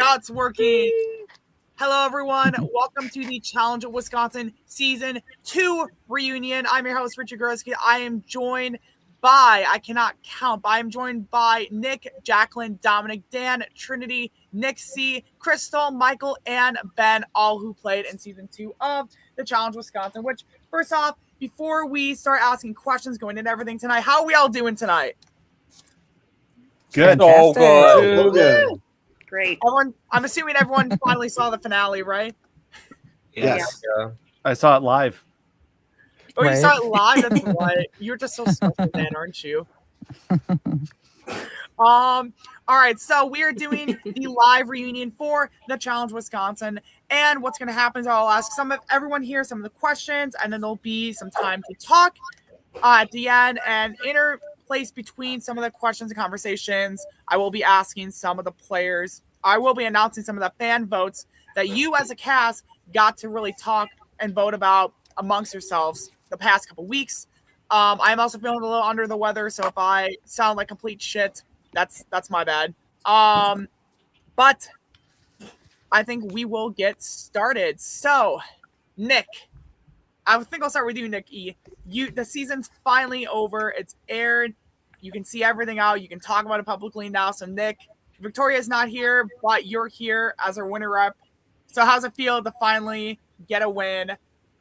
Now it's working. Hello, everyone. Welcome to the Challenge of Wisconsin Season 2 reunion. I'm your host, Richard Groski. I am joined by, I cannot count, but I am joined by Nick, Jacqueline, Dominic, Dan, Trinity, Nick C, Crystal, Michael, and Ben, all who played in Season 2 of the Challenge Wisconsin. Which, first off, before we start asking questions going into everything tonight, how are we all doing tonight? Good. Oh, good. Good. Great. I'm assuming everyone finally saw the finale, right? Yes. Yeah. I saw it live. Oh, you Right. saw it live? That's right. You're just so special, man, aren't you? All right, so we are doing the live reunion for the Challenge Wisconsin. And what's going to happen is I'll ask everyone here some of the questions, and then there'll be some time to talk at the end. And interplace between some of the questions and conversations, I will be asking some of the players. I will be announcing some of the fan votes that you as a cast got to really talk and vote about amongst yourselves the past couple weeks. I'm also feeling a little under the weather, so if I sound like complete shit, that's my bad. But I think we will get started. So, Nick, I think I'll start with you, Nick E. The season's finally over. It's aired. You can see everything out. You can talk about it publicly now. So, Nick, Victoria's not here, but you're here as our winner rep. So, how's it feel to finally get a win?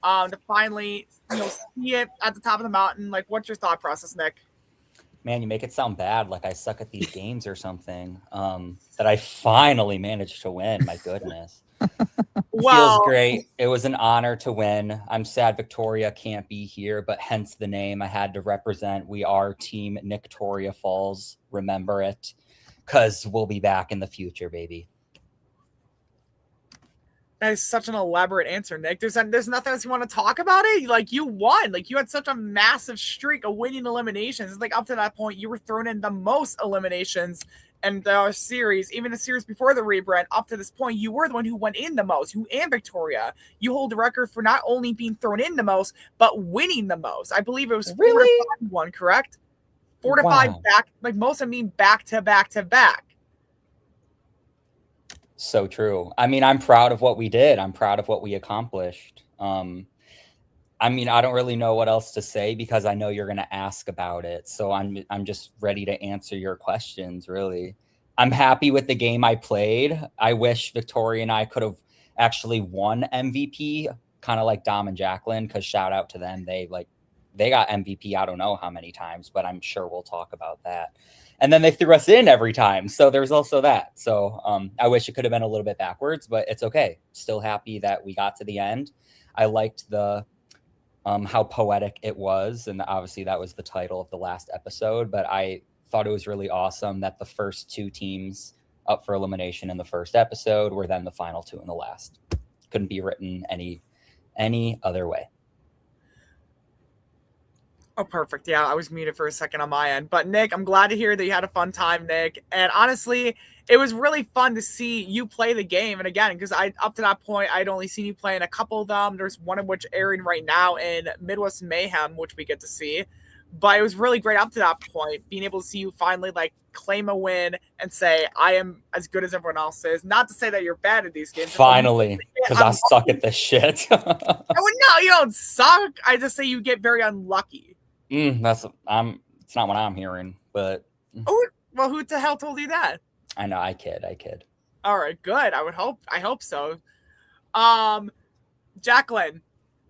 To finally, see it at the top of the mountain? Like, what's your thought process, Nick? Man, you make it sound bad, like I suck at these games or something. That I finally managed to win. My goodness. Well, feels great. It was an honor to win. I'm sad Victoria can't be here, but hence the name I had to represent. We are Team Victoria Falls. Remember it, because we'll be back in the future, baby. that is such an elaborate answer, Nick. There's nothing else you want to talk about it? Like, you won. Like, you had such a massive streak of winning eliminations. It's like up to that point, you were thrown in the most eliminations in the series, even the series before the rebrand. Up to this point, you were the one who went in the most. You and Victoria. You hold the record for not only being thrown in the most, but winning the most. I believe it was 4 to 5 1, correct? 4 to 5 back, like most of them mean back to back to back. So true. I mean, I'm proud of what we did. I'm proud of what we accomplished. I mean, I don't really know what else to say because I know you're going to ask about it. So I'm just ready to answer your questions, really. I'm happy with the game I played. I wish Victoria and I could have actually won MVP, kind of like Dom and Jacqueline, because shout out to them. They got MVP I don't know how many times, but I'm sure we'll talk about that. And then they threw us in every time. So there's also that. So I wish it could have been a little bit backwards, but it's okay. Still happy that we got to the end. I liked the how poetic it was. And obviously that was the title of the last episode. But I thought it was really awesome that the first 2 teams up for elimination in the first episode were then the final 2 in the last. Couldn't be written any other way. Oh, perfect. Yeah, I was muted for a second on my end. But, Nick, I'm glad to hear that you had a fun time, Nick. And honestly, it was really fun to see you play the game. And again, because up to that point, I'd only seen you play in a couple of them. There's one of which airing right now in Midwest Mayhem, which we get to see. But it was really great up to that point, being able to see you finally, claim a win and say, I am as good as everyone else is. Not to say that you're bad at these games. Finally, because I suck at this shit. No, you don't suck. I just say you get very unlucky. It's not what I'm hearing, but Oh, well, who the hell told you that? I know I kid. All right, good. I hope so. Jacqueline,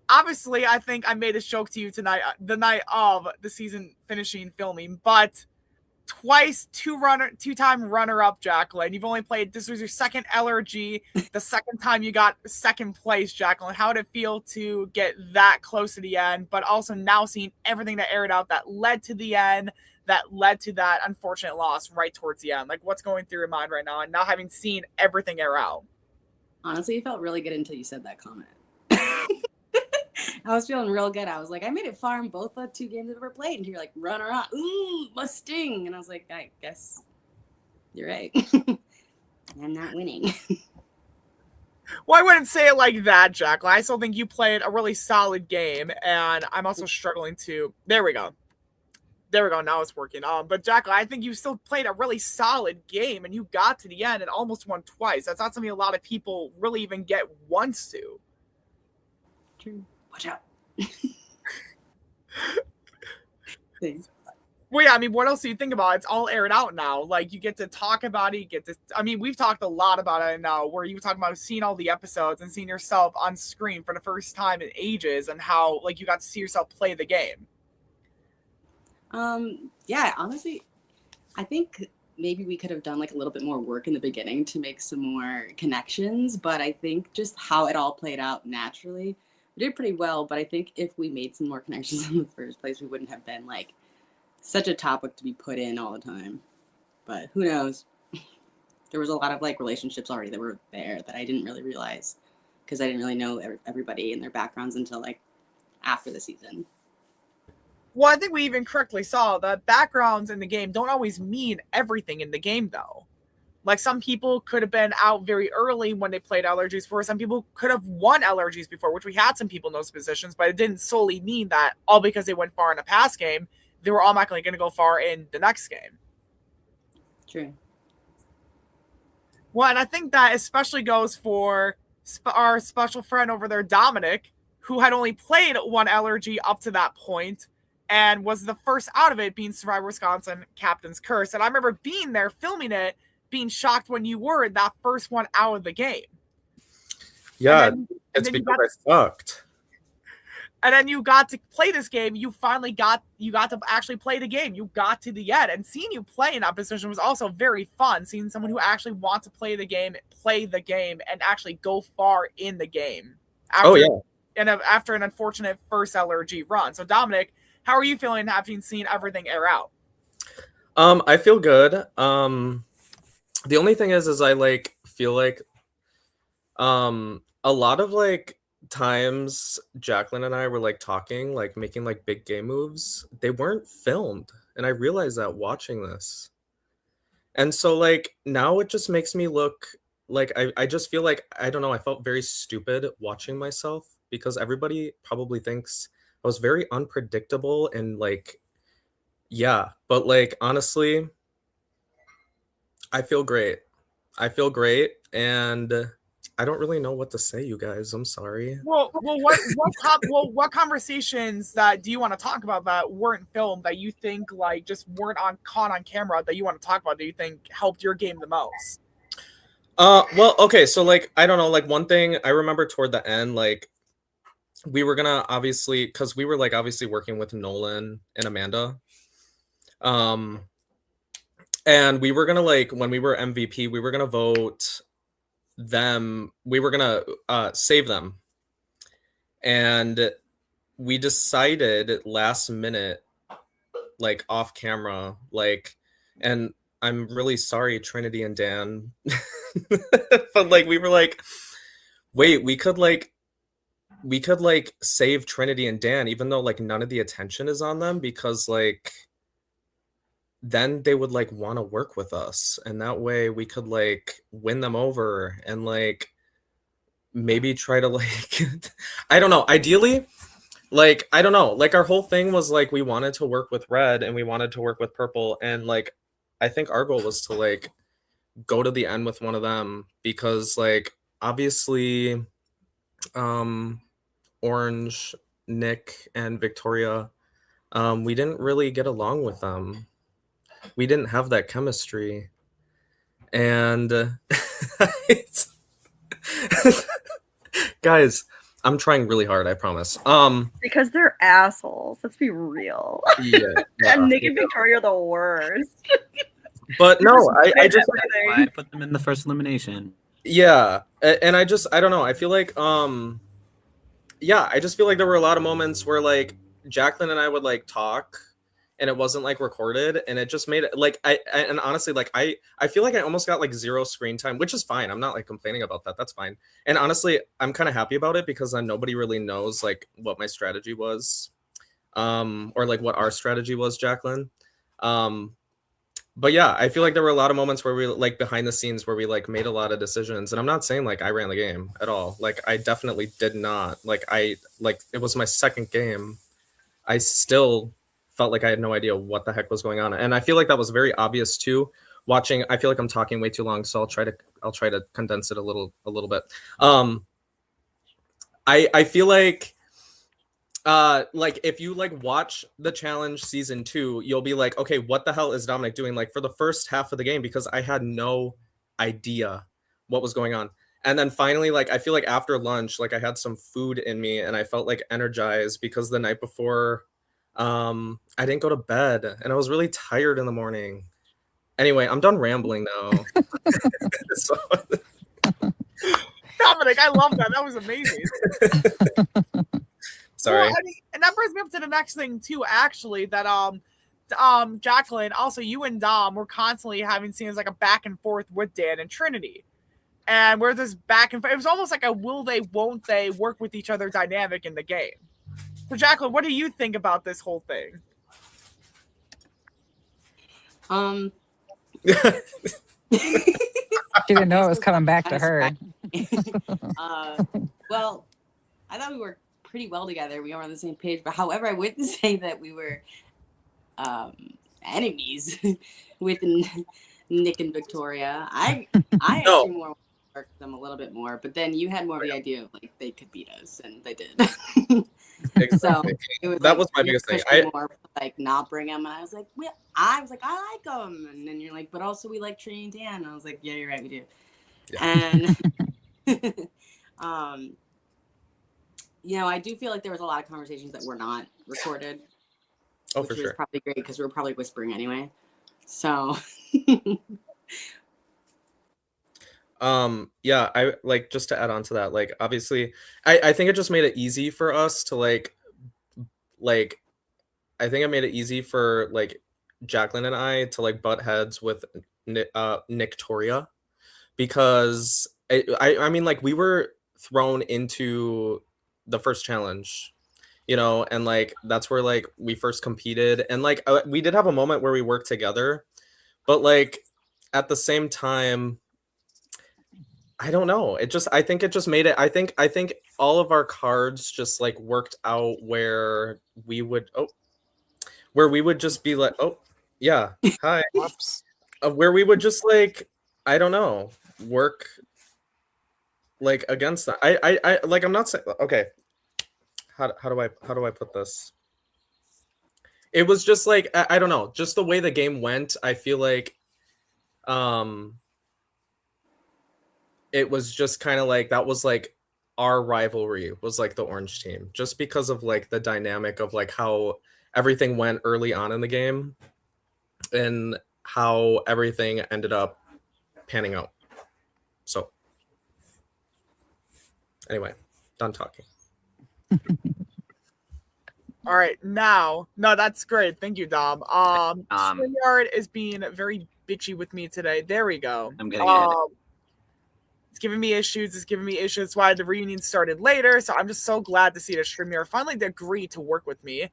obviously, I think I made this joke to you tonight, the night of the season finishing filming, but twice two-time runner-up, Jacqueline. You've only played, this was your second LRG, the second time you got second place, Jacqueline. How did it feel to get that close to the end, but also now seeing everything that aired out that led to the end, that led to that unfortunate loss right towards the end? Like, what's going through your mind right now, and now having seen everything air out? Honestly, it felt really good until you said that comment. I was feeling real good. I was like, I made it far in both the 2 games I've ever played. And you're like, runner up. Ooh, must sting. And I was like, I guess you're right. I'm not winning. Well, I wouldn't say it like that, Jacqueline. I still think you played a really solid game, and I'm also struggling to... There we go. There we go. Now it's working. But Jacqueline, I think you still played a really solid game, and you got to the end and almost won twice. That's not something a lot of people really even get once to. True. Watch out. Thanks. Well, yeah, I mean, what else do you think about? It's all aired out now. Like, you get to talk about it. You get to, I mean, we've talked a lot about it now, where you were talking about seeing all the episodes and seeing yourself on screen for the first time in ages, and how, like, you got to see yourself play the game. Yeah, honestly, I think maybe we could have done like a little bit more work in the beginning to make some more connections, but I think just how it all played out naturally, we did pretty well. But I think if we made some more connections in the first place, we wouldn't have been like such a topic to be put in all the time. But who knows? There was a lot of like relationships already that were there that I didn't really realize because I didn't really know everybody and their backgrounds until like after the season. Well, I think we even correctly saw that backgrounds in the game don't always mean everything in the game, though. Like, some people could have been out very early when they played LRGs before. Some people could have won LRGs before, which we had some people in those positions, but it didn't solely mean that all because they went far in a past game, they were automatically going to go far in the next game. True. Well, and I think that especially goes for our special friend over there, Dominic, who had only played one LRG up to that point, and was the first out of it, being Survivor Wisconsin Captain's Curse. And I remember being there, filming it, being shocked when you were that first one out of the game. Yeah, and it's because I sucked. And then you got to play this game. You finally got to actually play the game. You got to the end. And seeing you play in that position was also very fun. Seeing someone who actually wants to play the game, and actually go far in the game. After an unfortunate first LRG run. So, Dominic, how are you feeling having seen everything air out? I feel good. The only thing is I like feel like a lot of like times Jacqueline and I were like talking, like making like big game moves. They weren't filmed, and I realized that watching this. And so like now it just makes me look like I just feel like, I don't know, I felt very stupid watching myself because everybody probably thinks I was very unpredictable and like, yeah, but like honestly, I feel great. And I don't really know what to say, you guys. I'm sorry. Well, what conversations that do you want to talk about that weren't filmed, that you think like just weren't caught on camera, that you want to talk about, that you think helped your game the most? Well, okay, so like I don't know, like one thing I remember toward the end, like we were gonna obviously, because we were like obviously working with Nolan and Amanda, and we were gonna like, when we were MVP, we were gonna vote them, we were gonna save them, and we decided last minute, like off camera, like, and I'm really sorry, Trinity and Dan, but like we were like, wait, we could like save Trinity and Dan even though like none of the attention is on them, because like then they would like want to work with us, and that way we could like win them over and like maybe try to like I don't know, ideally, like I don't know, like our whole thing was like we wanted to work with Red and we wanted to work with Purple, and like I think our goal was to like go to the end with one of them, because like obviously Orange, Nick, and Victoria, we didn't really get along with them. We didn't have that chemistry, and guys, I'm trying really hard, I promise. Because they're assholes. Let's be real. Yeah, And Nick and Victoria are the worst. but no, I just Why I put them in the first elimination. yeah, and I don't know, I feel like yeah, I just feel like there were a lot of moments where like Jacqueline and I would like talk and it wasn't like recorded, and it just made it like and honestly like I feel like I almost got like 0 screen time, which is fine. I'm not like complaining about that. That's fine. And honestly, I'm kind of happy about it, because then nobody really knows like what my strategy was, or like what our strategy was, Jacqueline. But yeah, I feel like there were a lot of moments where we like behind the scenes where we like made a lot of decisions, and I'm not saying like I ran the game at all. Like I definitely did not. Like it was my second game. I still felt like I had no idea what the heck was going on. And I feel like that was very obvious too. Watching, I feel like I'm talking way too long, so I'll try to condense it a little bit. I feel like if you like watch the challenge season 2, you'll be like, okay, what the hell is Dominic doing? Like for the first half of the game, because I had no idea what was going on. And then finally, like I feel like after lunch, like I had some food in me and I felt like energized because the night before I didn't go to bed and I was really tired in the morning. Anyway, I'm done rambling now. So... Dominic, I love that. That was amazing. Sorry. Well, I mean, and that brings me up to the next thing too, actually, that Jacqueline, also you and Dom were constantly having scenes like a back and forth with Dan and Trinity. And where this back and forth, it was almost like a will they, won't they work with each other dynamic in the game. So Jacqueline, what do you think about this whole thing? She didn't know it was coming back to her. Well, I thought we were pretty well together. We were on the same page. But however, I wouldn't say that we were enemies with Nick and Victoria. I actually more worked them a little bit more. But then you had more of the idea of like they could beat us, and they did. Exactly. So it was that was my biggest thing. More like not bring them, and I was like, well, I like them, and then you're like, but also we like Trini and Dan. And I was like, yeah, you're right, we do. Yeah. And you know, I do feel like there was a lot of conversations that were not recorded. Oh, which for was sure. Probably great because we were probably whispering anyway. So. Yeah, I like just to add on to that, like obviously I think it just made it easy for us to like I think it made it easy for like Jacqueline and I to like butt heads with Nictoria, because I mean like we were thrown into the first challenge, you know, and like that's where like we first competed, and like we did have a moment where we worked together, but like at the same time, I don't know. I think it just made it. I think all of our cards just like worked out where we would just be like, oh yeah, hi. Whoops. Where we would just like, I don't know, work like against that. I like, I'm not saying, okay. How do I put this? It was just like, I don't know, just the way the game went. I feel like, it was just kind of like that was like our rivalry was like the orange team, just because of like the dynamic of like how everything went early on in the game and how everything ended up panning out. So anyway, done talking. All right, no, that's great. Thank you, Dom. StreamYard is being very bitchy with me today. There we go. I'm getting it. It's giving me issues. That's why the reunion started later. So I'm just so glad to see that StreamYard finally agreed to work with me.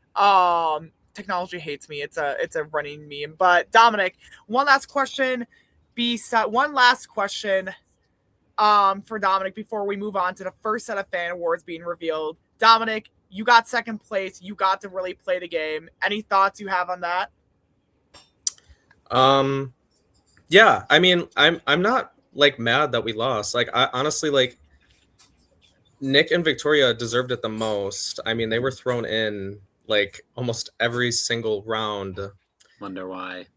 Technology hates me. It's a running meme. But Dominic, one last question for Dominic before we move on to the first set of fan awards being revealed. Dominic, you got second place. You got to really play the game. Any thoughts you have on that? Yeah, I mean, I'm not like mad that we lost. Like I honestly, like Nick and Victoria deserved it the most. I mean, they were thrown in like almost every single round. Wonder why.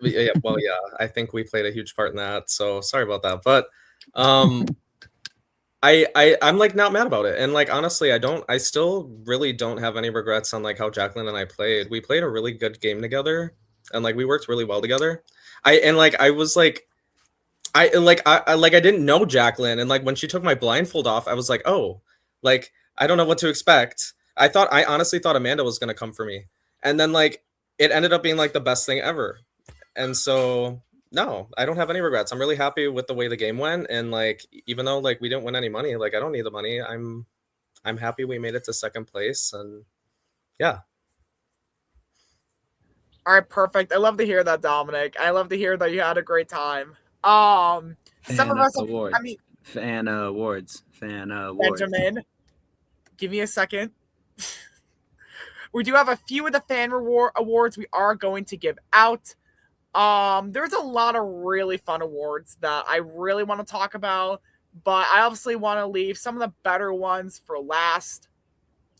Yeah, well, yeah, I think we played a huge part in that. So sorry about that, but I'm like not mad about it. And like honestly, I still really don't have any regrets on like how Jacqueline and I played. We played a really good game together, and like we worked really well together. I didn't know Jacqueline, and like when she took my blindfold off, I was like, oh, like I don't know what to expect. I honestly thought Amanda was gonna come for me, and then like it ended up being like the best thing ever. And so no, I don't have any regrets. I'm really happy with the way the game went, and like even though like we didn't win any money, like I don't need the money. I'm happy we made it to second place, and yeah. All right, perfect. I love to hear that, Dominic. I love to hear that you had a great time. Some Fan of us, awards. I mean, Fan awards. Benjamin, give me a second. We do have a few of the fan awards we are going to give out. There's a lot of really fun awards that I really want to talk about, but I obviously want to leave some of the better ones for last.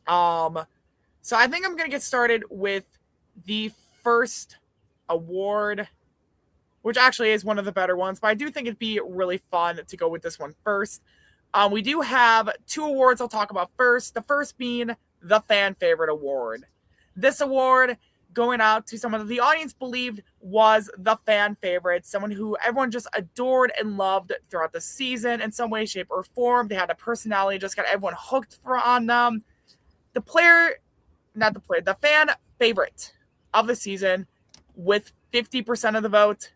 So I think I'm going to get started with the first award, which actually is one of the better ones, but I do think it'd be really fun to go with this one first. We do have 2 awards I'll talk about first. The first being the Fan Favorite Award. This award going out to someone that the audience believed was the fan favorite, someone who everyone just adored and loved throughout the season in some way, shape, or form. They had a personality, just got everyone hooked on them. The fan favorite of the season with 50% of the vote.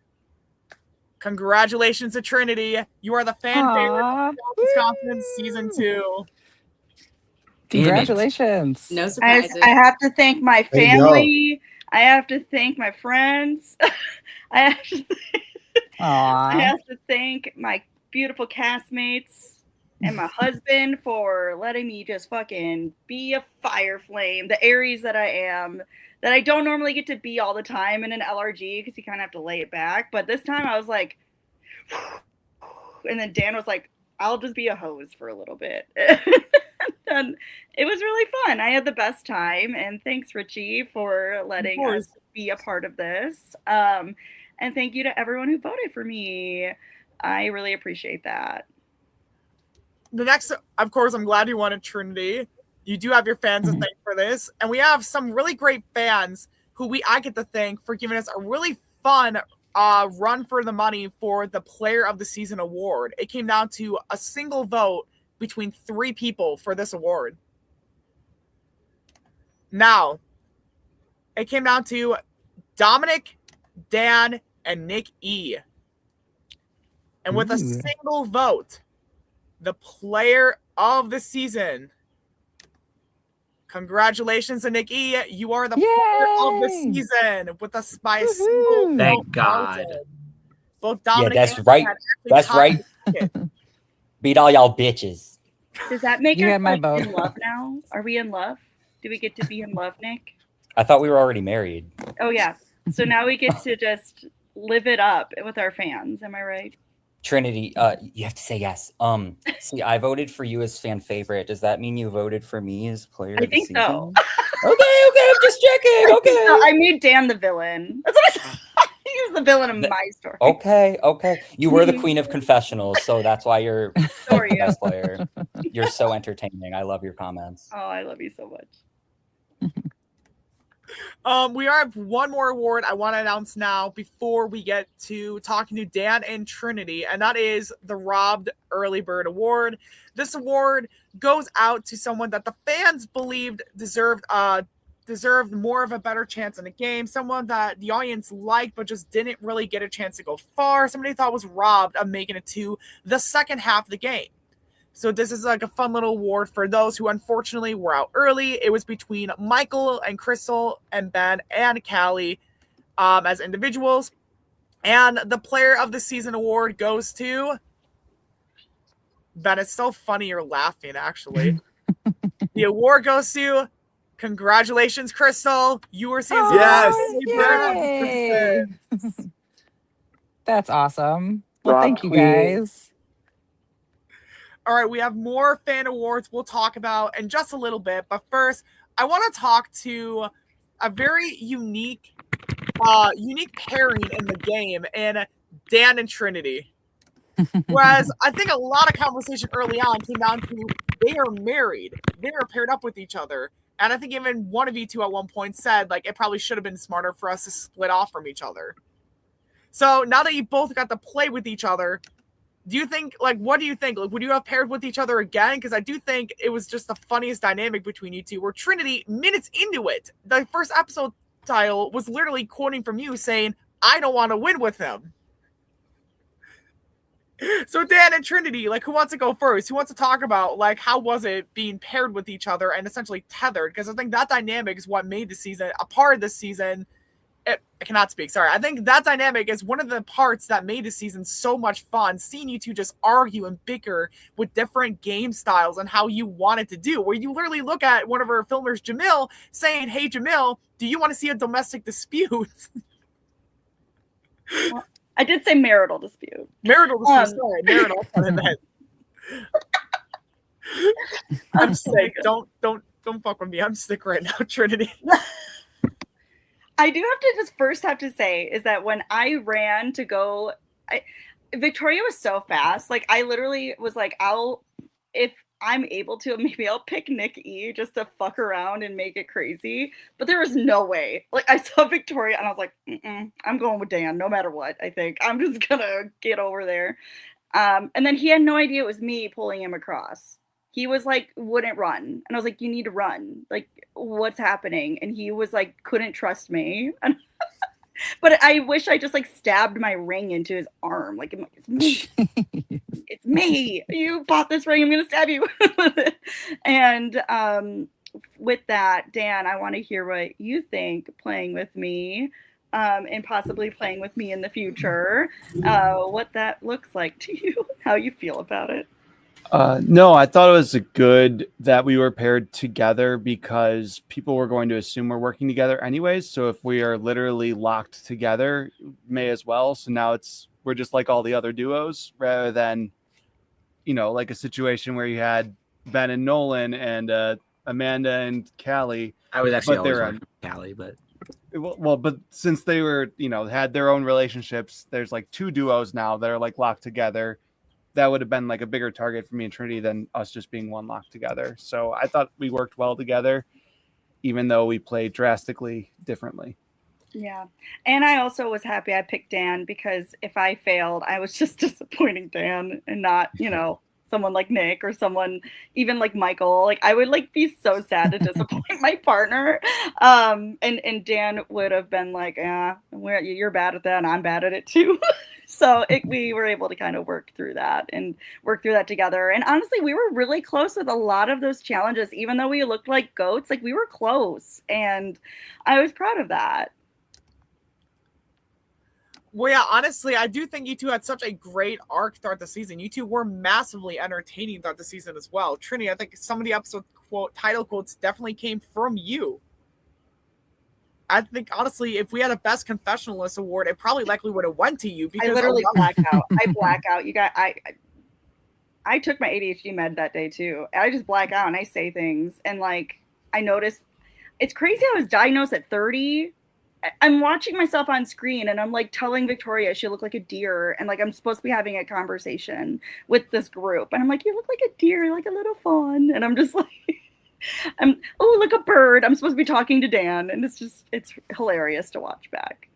Congratulations to Trinity. You are the fan favorite of Wisconsin season 2. Congratulations. No I surprises. have to thank my There you go. family. I have to thank my friends. I have to I Aww. have to thank my beautiful castmates and my husband for letting me just fucking be a fire flame, the Aries that I am, that I don't normally get to be all the time in an LRG because you kind of have to lay it back. But this time I was like, and then Dan was like, I'll just be a hose for a little bit. And it was really fun. I had the best time. And thanks, Richie, for letting us be a part of this. And thank you to everyone who voted for me. I really appreciate that. The next, of course, I'm glad you wanted Trinity. You do have your fans to thank for this. And we have some really great fans who I get to thank for giving us a really fun run for the money for the Player of the Season award. It came down to a single vote between 3 people for this award. Now, it came down to Dominic, Dan, and Nick E. And with a single vote, the Player of the Season. Congratulations to Nick E. You are the Player of the Season with a by a single vote. Thank God. Both Dominic that's and right. Dan actually That's tied right. it. Beat all y'all bitches. Does that make You us had my like, vote. in love now? Are we in love? Do we get to be in love, Nick? I thought we were already married. Oh, yeah. So now we get to just live it up with our fans. Am I right? Trinity, you have to say yes. See, I voted for you as fan favorite. Does that mean you voted for me as player I of the think season? so. Okay, I'm just checking. Okay. I made Dan the villain. That's what I said. He was the villain of my story. Okay. You were the queen of confessionals, so that's why you're So like, are the you. best player. You're so entertaining. I love your comments. Oh, I love you so much. We have one more award I want to announce now before we get to talking to Dan and Trinity, and that is the Robbed Early Bird Award. This award goes out to someone that the fans believed deserved more of a better chance in the game, someone that the audience liked but just didn't really get a chance to go far, somebody thought was robbed of making it to the second half of the game. So this is like a fun little award for those who unfortunately were out early. It was between Michael and Crystal and Ben and Callie as individuals. And the Player of the Season award goes to Ben. It's so funny you're laughing, actually. The award goes to congratulations, Crystal. You were season Yay. That's awesome. Well, Rob thank you Queen. guys. All right, we have more fan awards we'll talk about in just a little bit. But first, I want to talk to a very unique pairing in the game in Dan and Trinity. Whereas I think a lot of conversation early on came down to they are married. They are paired up with each other. And I think even one of you two at one point said, like, it probably should have been smarter for us to split off from each other. So now that you both got to play with each other, do you think, like, what do you think? Like, would you have paired with each other again? Because I do think it was just the funniest dynamic between you two, where Trinity, minutes into it, the first episode title was literally quoting from you saying, I don't want to win with him. So Dan and Trinity, like, who wants to go first? Who wants to talk about, like, how was it being paired with each other and essentially tethered? Because I think that dynamic is what made the season, a part of this season, I cannot speak. Sorry. I think that dynamic is one of the parts that made the season so much fun. Seeing you two just argue and bicker with different game styles and how you want it to do. Where you literally look at one of our filmers, Jamil, saying, "Hey, Jamil, do you want to see a domestic dispute?" Well, I did say marital dispute. Marital dispute. Sorry, marital. I'm sick. Don't fuck with me. I'm sick right now, Trinity. I do have to say is that when I ran to go, Victoria was so fast. Like I literally was like, if I'm able to, maybe I'll pick Nick E just to fuck around and make it crazy. But there was no way. Like I saw Victoria and I was like, I'm going with Dan no matter what. I think I'm just gonna get over there. And then he had no idea it was me pulling him across. He was like, wouldn't run. And I was like, you need to run. Like, what's happening? And he was like, couldn't trust me. But I wish I just like stabbed my ring into his arm. Like, it's me. It's me. You bought this ring. I'm going to stab you. And with that, Dan, I want to hear what you think playing with me and possibly playing with me in the future. What that looks like to you, how you feel about it. No, I thought it was good that we were paired together because people were going to assume we're working together anyways. So if we are literally locked together, may as well. So now we're just like all the other duos rather than, like a situation where you had Ben and Nolan and Amanda and Callie. I was actually always working with Callie, but but since they were, had their own relationships, there's like 2 duos now that are like locked together. That would have been like a bigger target for me and Trinity than us just being one locked together. So I thought we worked well together, even though we played drastically differently. Yeah. And I also was happy I picked Dan because if I failed, I was just disappointing Dan and not, someone like Nick or someone even like Michael. Like I would like be so sad to disappoint my partner. And Dan would have been like, you're bad at that and I'm bad at it too. So we were able to kind of work through that together. And honestly, we were really close with a lot of those challenges, even though we looked like goats, like we were close. And I was proud of that. Well, yeah, honestly, I do think you two had such a great arc throughout the season. You two were massively entertaining throughout the season as well. Trinity, I think some of the episode title quotes definitely came from you. I think, honestly, if we had a Best Confessionalist award, it probably likely would have went to you. Because I literally black out. I black out. You got, I took my ADHD med that day, too. I just black out and I say things. And, like, I noticed, it's crazy I was diagnosed at 30. I'm watching myself on screen and I'm like telling Victoria she looked like a deer and like I'm supposed to be having a conversation with this group and I'm like, you look like a deer, like a little fawn, and I'm just like look, a bird. I'm supposed to be talking to Dan, and it's hilarious to watch back.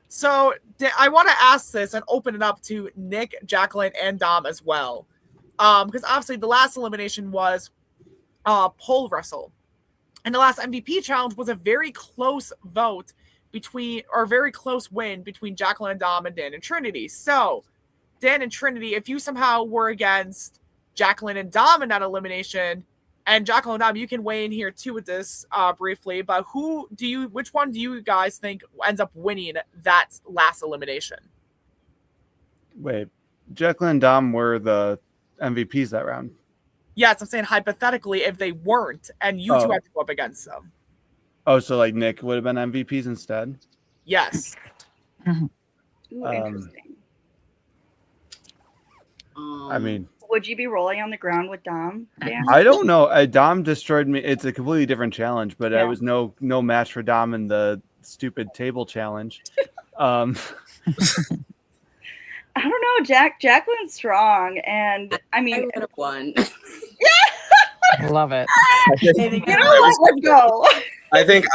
So I want to ask this and open it up to Nick, Jacqueline, and Dom as well, because obviously the last elimination was pole wrestle. And the last MVP challenge was a very close vote very close win between Jacqueline and Dom and Dan and Trinity. So, Dan and Trinity, if you somehow were against Jacqueline and Dom in that elimination, and Jacqueline and Dom, you can weigh in here too with this briefly, but which one do you guys think ends up winning that last elimination? Wait, Jacqueline and Dom were the MVPs that round. Yes, I'm saying hypothetically if they weren't and you two had to go up against them. Oh, so like Nick would have been MVPs instead? Yes. Ooh, interesting. I mean, would you be rolling on the ground with Dom? Dan? I don't know. Dom destroyed me. It's a completely different challenge, but I was no match for Dom in the stupid table challenge. I don't know, Jacqueline's strong, and I mean, I would have won. Love it. You know what? Let's go. I think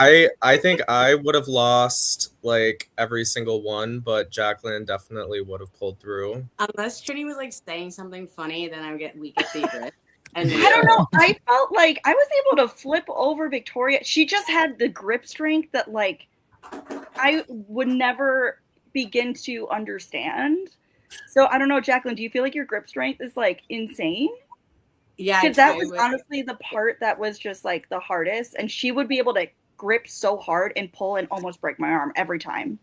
I would have lost like every single one, but Jacqueline definitely would have pulled through. Unless Trini was like saying something funny, then I would get weak at the grip. And I don't know. I felt like I was able to flip over Victoria. She just had the grip strength that like I would never begin to understand. So I don't know, Jacqueline, do you feel like your grip strength is like insane? Yeah, because that was honestly the part that was just like the hardest, and she would be able to grip so hard and pull and almost break my arm every time.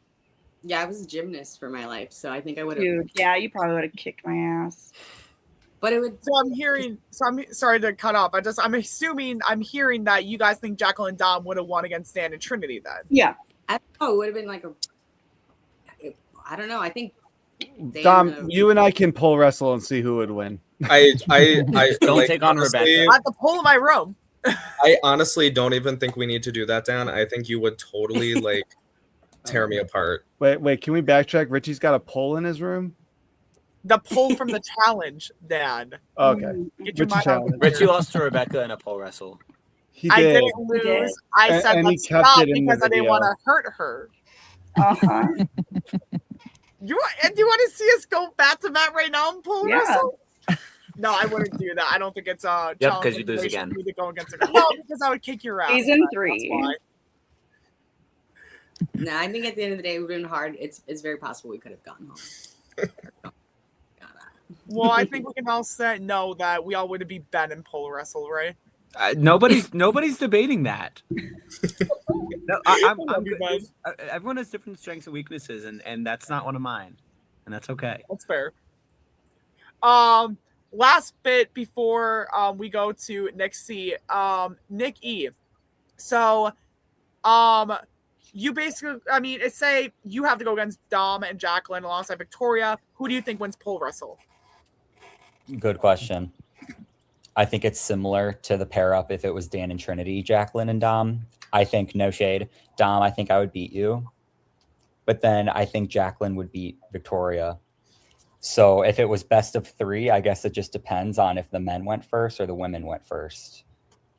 Yeah, I was a gymnast for my life, so I think I would have. Dude, yeah, you probably would have kicked my ass. But it would. So I'm sorry to cut off. I'm hearing that you guys think Jacqueline and Dom would have won against Dan and Trinity then. Yeah. I don't know. It would have been like I don't know. I think Dom, you and I can pole wrestle and see who would win. I Don't like, take on honestly, Rebecca. At the pole in my room. I honestly don't even think we need to do that, Dan. I think you would totally like tear me apart. Wait, can we backtrack? Richie's got a pole in his room? The pole from the challenge, Dan. Okay. Get your Richie mind challenge. out. Richie lost to Rebecca in a pole wrestle. He I did. didn't lose. I said And he let's kept stop it in the because I didn't video. want to hurt her. Uh-huh. Do you want to see us go back to back right now and pole Yeah. wrestle? No, I wouldn't do that. I don't think it's a Yep, challenge 'cause you'd lose situation again. for me to go against it. No, because I would kick your ass. Season That's 3. why. No, I think at the end of the day, it would have been hard. It's very possible we could have gone home. Well, I think we can all know that we all would be Ben and pole wrestle, right? Nobody's debating that. No, I'm Love you, good. bud. Everyone has different strengths and weaknesses, and that's not one of mine, and that's okay. That's fair. Last bit before we go to Nick C. Nick E. So, you basically, I mean, say you have to go against Dom and Jacqueline alongside Victoria. Who do you think wins pole wrestle? Good question. I think it's similar to the pair up if it was Dan and Trinity, Jacqueline and Dom. I think no shade. Dom, I think I would beat you. But then I think Jacqueline would beat Victoria. So if it was best of 3, I guess it just depends on if the men went first or the women went first.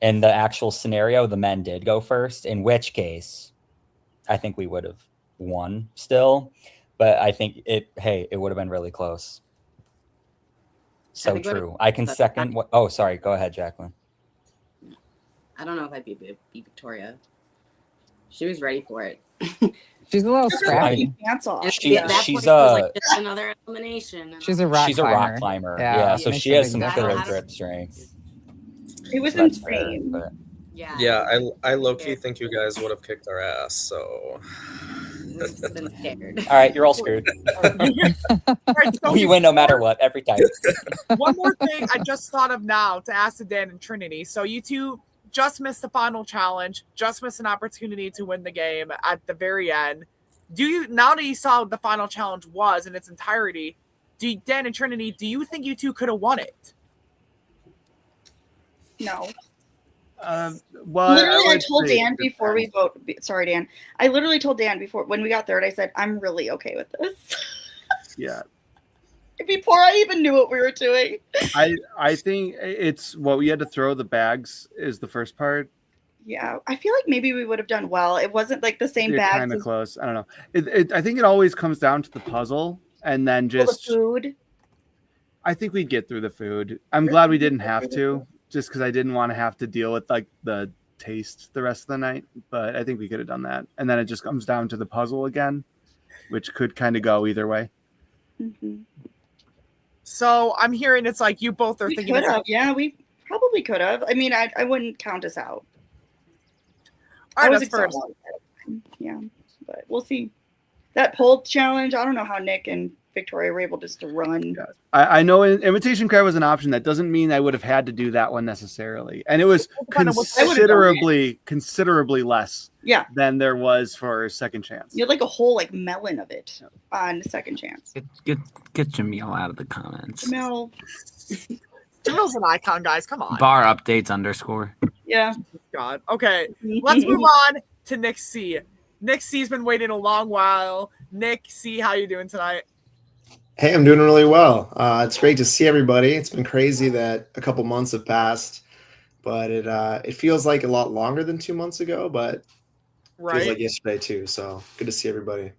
In the actual scenario, the men did go first, in which case I think we would have won still. But I think it would have been really close. So true. I can second what. Oh, sorry. Go ahead, Jacqueline. I don't know if I'd beat Victoria. She was ready for it. She's a little scrappy. Cancel. She's like just another elimination. She's a rock climber. Yeah, so makes she a has big some difference. killer grip strength. It was So that's fair, insane. but- Yeah. I low-key think you guys would have kicked our ass, so We've been scared. All right, you're all screwed. All right, so We win no matter what, every time. one more thing I just thought of now to ask the Dan and Trinity. So you two just missed the final challenge, just missed an opportunity to win the game at the very end. Now that you saw what the final challenge was in its entirety, Dan and Trinity, do you think you two could have won it? No. Well, Literally, I would told say Dan it before we depends. vote. Sorry, Dan. I literally told Dan before when we got third. I said, I'm really okay with this. Yeah. Before I even knew what we were doing. I think it's what we had to throw the bags is the first part. Yeah, I feel like maybe we would have done well. It wasn't like the same You're bags kind of as close. I don't know. I think it always comes down to the puzzle and then the just. food. I think we'd get through the food. I'm glad we didn't have to, just because I didn't want to have to deal with like the taste the rest of the night. But I think we could have done that. And then it just comes down to the puzzle again, which could kind of go either way. Mm-hmm. So I'm hearing it's like you both are We thinking. could have. Yeah, we probably could have. I mean, I wouldn't count us out. All I right, was that's first. exhausted. Yeah, but we'll see. That poll challenge, I don't know how Nick and Victoria were able just to run. I know Imitation Crab was an option. That doesn't mean I would have had to do that one necessarily. And it was considerably less than there was for Second Chance. You had like a whole like melon of it on Second Chance. Get Jamil out of the comments. Jamil. Jamil's an icon, guys. Come on. Bar updates _ Yeah. God. Okay, let's move on to Nick C. Nick C's been waiting a long while. Nick C, how you doing tonight? Hey, I'm doing really well. It's great to see everybody. It's been crazy that a couple months have passed, but it feels like a lot longer than 2 months ago, but it feels like yesterday too. So good to see everybody.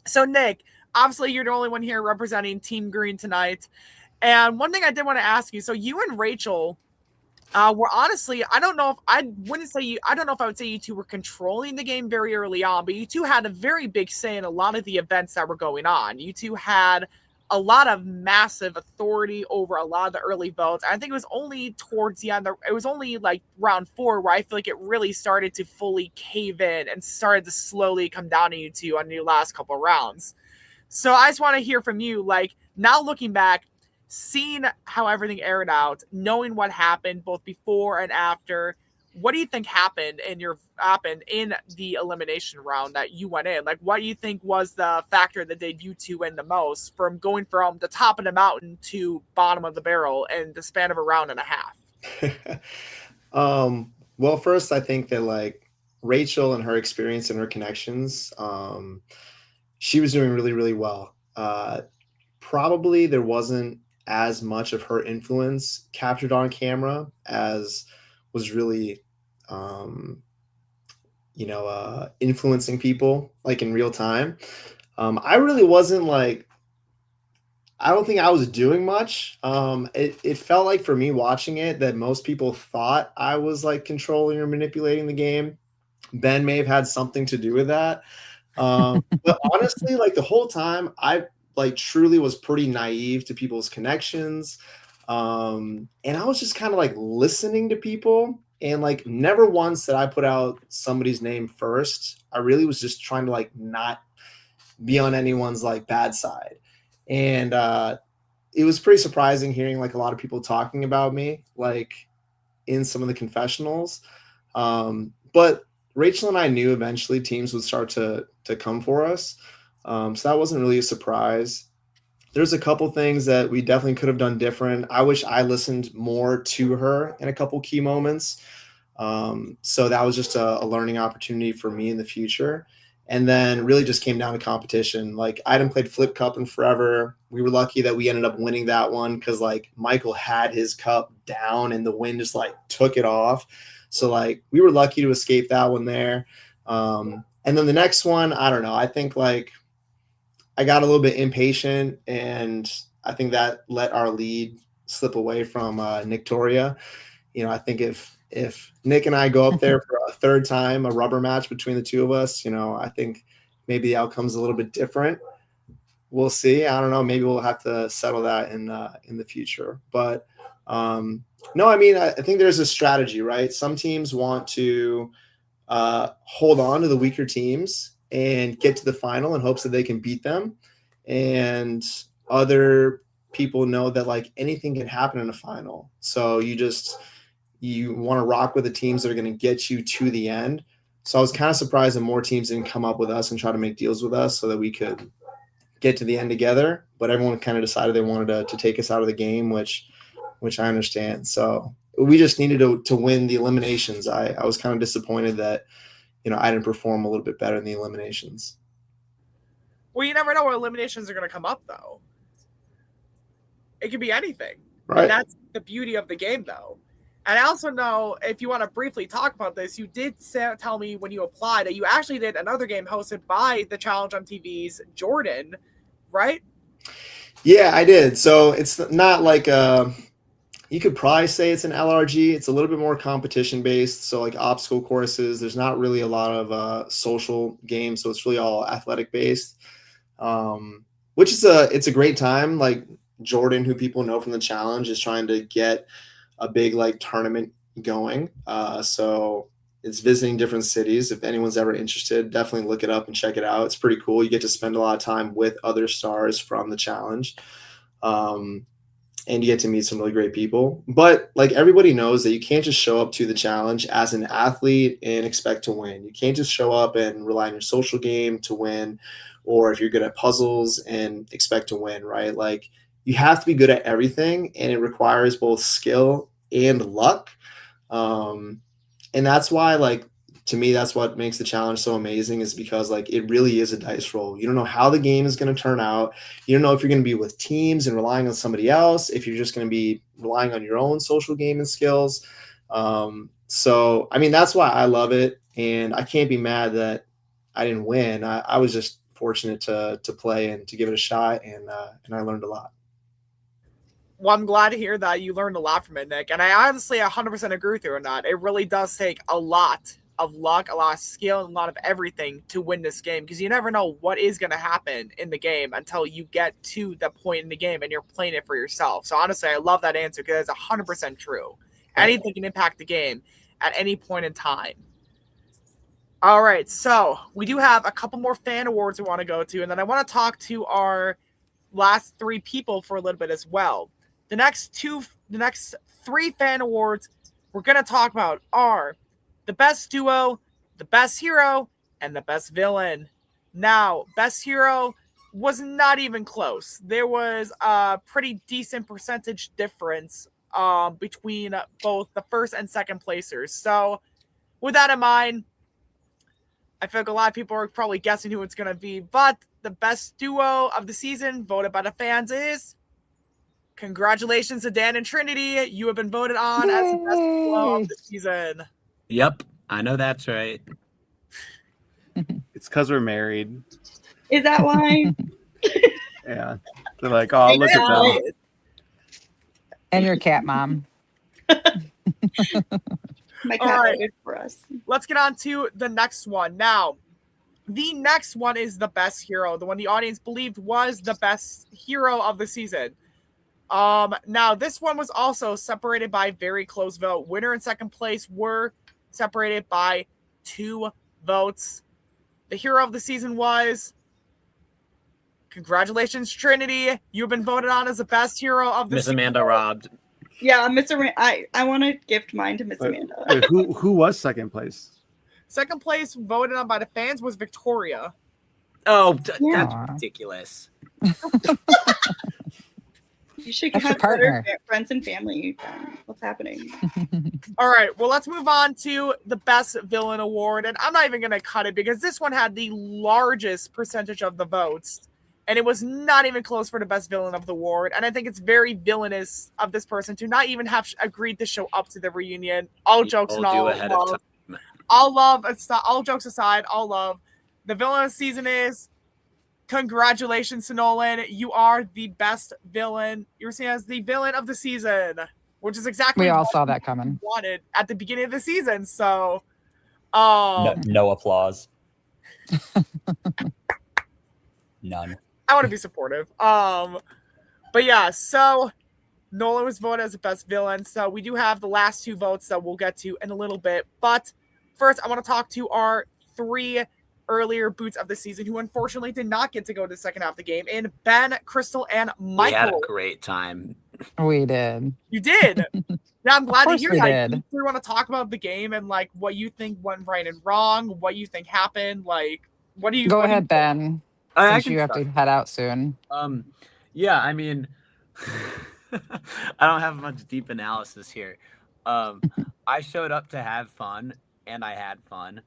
So Nick, obviously you're the only one here representing Team Green tonight. And one thing I did want to ask you, so you and Rachel were honestly, I don't know if I would say you two were controlling the game very early on, but you two had a very big say in a lot of the events that were going on. You two had a lot of massive authority over a lot of the early votes. I think it was only towards the end, it was only like round 4 where I feel like it really started to fully cave in and started to slowly come down on you two on your last couple of rounds. So I just want to hear from you, like, now looking back, seeing how everything aired out, knowing what happened both before and after, what do you think happened in the elimination round that you went in? Like, what do you think was the factor that did you two win the most, from going from the top of the mountain to bottom of the barrel in the span of a round and a half? Well, first, I think that like Rachel and her experience and her connections, she was doing really, really well. Probably there wasn't as much of her influence captured on camera as was really, influencing people like in real time. I really wasn't like, I don't think I was doing much. It felt like for me watching it that most people thought I was like controlling or manipulating the game. Ben may have had something to do with that. But honestly, like the whole time, I like truly was pretty naive to people's connections. And I was just kind of like listening to people, and like never once did I put out somebody's name first. I really was just trying to like not be on anyone's like bad side. And it was pretty surprising hearing like a lot of people talking about me, like in some of the confessionals. But Rachel and I knew eventually teams would start to come for us. So that wasn't really a surprise. There's a couple things that we definitely could have done different. I wish I listened more to her in a couple key moments. So that was just a learning opportunity for me in the future. And then really just came down to competition. Like I hadn't played Flip Cup in forever. We were lucky that we ended up winning that one because like Michael had his cup down and the wind just like took it off. So like we were lucky to escape that one there. And then the next one, I don't know. I think like I got a little bit impatient, and I think that let our lead slip away from Nictoria. I think if Nick and I go up there for a third time, a rubber match between the two of us, I think maybe the outcome's a little bit different. We'll see. I don't know. Maybe we'll have to settle that in the future. But no, I mean, I think there's a strategy, right? Some teams want to hold on to the weaker teams and get to the final in hopes that they can beat them. And other people know that like anything can happen in a final. So you want to rock with the teams that are going to get you to the end. So I was kind of surprised that more teams didn't come up with us and try to make deals with us so that we could get to the end together. But everyone kind of decided they wanted to take us out of the game, which I understand. So we just needed to win the eliminations. I was kind of disappointed that, I didn't perform a little bit better in the eliminations. Well, you never know what eliminations are going to come up, though. It could be anything. Right. And that's the beauty of the game, though. And I also know, if you want to briefly talk about this, you did tell me when you applied that you actually did another game hosted by the Challenge on TV's Jordan, right? Yeah, I did. So it's not like you could probably say it's an LRG. It's a little bit more competition based. So like obstacle courses, there's not really a lot of social games. So it's really all athletic based, which is it's a great time. Like Jordan, who people know from the Challenge, is trying to get a big like tournament going. So it's visiting different cities. If anyone's ever interested, definitely look it up and check it out. It's pretty cool. You get to spend a lot of time with other stars from the Challenge. And you get to meet some really great people. But like everybody knows that you can't just show up to the Challenge as an athlete and expect to win. You can't just show up and rely on your social game to win, or if you're good at puzzles and expect to win, right? Like you have to be good at everything, and it requires both skill and luck. And that's why, like, to me, that's what makes the Challenge so amazing, is because like it really is a dice roll. You don't know how the game is going to turn out. You don't know if you're going to be with teams and relying on somebody else, if you're just going to be relying on your own social game and skills. So, I mean, that's why I love it. And I can't be mad that I didn't win. I was just fortunate to play and to give it a shot. And I learned a lot. Well, I'm glad to hear that you learned a lot from it, Nick. And I honestly 100% agree with you on that. It really does take a lot of luck, a lot of skill, and a lot of everything to win this game, because you never know what is going to happen in the game until you get to the point in the game and you're playing it for yourself. So honestly, I love that answer because it's 100% true. Anything can impact the game at any point in time. All right, so we do have a couple more fan awards we want to go to, and then I want to talk to our last 3 people for a little bit as well. The next 3 fan awards we're going to talk about are the best duo, the best hero, and the best villain. Now, best hero was not even close. There was a pretty decent percentage difference between both the first and second placers. So, with that in mind, I feel like a lot of people are probably guessing who it's going to be, but the best duo of the season voted by the fans is... Congratulations to Dan and Trinity. You have been voted on as the best duo of the season. Yep, I know that's right. It's because we're married. Is that why? Yeah. They're like, oh, look at them. And your cat mom. My All cat right. voted for us. Let's get on to the next one. Now, the next one is the best hero, the one the audience believed was the best hero of the season. Now, this one was also separated by a very close vote. Winner and second place were separated by 2 votes. The hero of the season was... Congratulations, Trinity. You've been voted on as the best hero of the Miss season. Amanda robbed. Yeah, I want to gift mine to Miss Amanda. Wait, who was second place? Second place voted on by the fans was Victoria. Oh, Yeah. that's ridiculous. You should That's have your partner. better friends and family. What's happening? All right, well, let's move on to the best villain award. And I'm not even going to cut it because this one had the largest percentage of the votes. And it was not even close for the best villain of the award. And I think it's very villainous of this person to not even have agreed to show up to the reunion. All jokes and all ahead of love. time. All jokes aside, all love. The villain of the season is... Congratulations to Nolan. You are the best villain. You were seen as the villain of the season, which is exactly We all what saw that coming. we wanted at the beginning of the season. So, No applause. None. I want to be supportive. But yeah, so Nolan was voted as the best villain. So we do have the last 2 votes that we'll get to in a little bit. But first, I want to talk to our 3 earlier boots of the season who unfortunately did not get to go to the second half of the game, in Ben, Crystal, and Michael. We had a great time. We did. You did. Yeah, I'm glad to hear we that. did. You want to talk about the game and like what you think went right and wrong, what you think happened, like what do you Go ahead, Ben. I Since can you have to head out soon. Yeah, I mean, I don't have much deep analysis here. I showed up to have fun, and I had fun.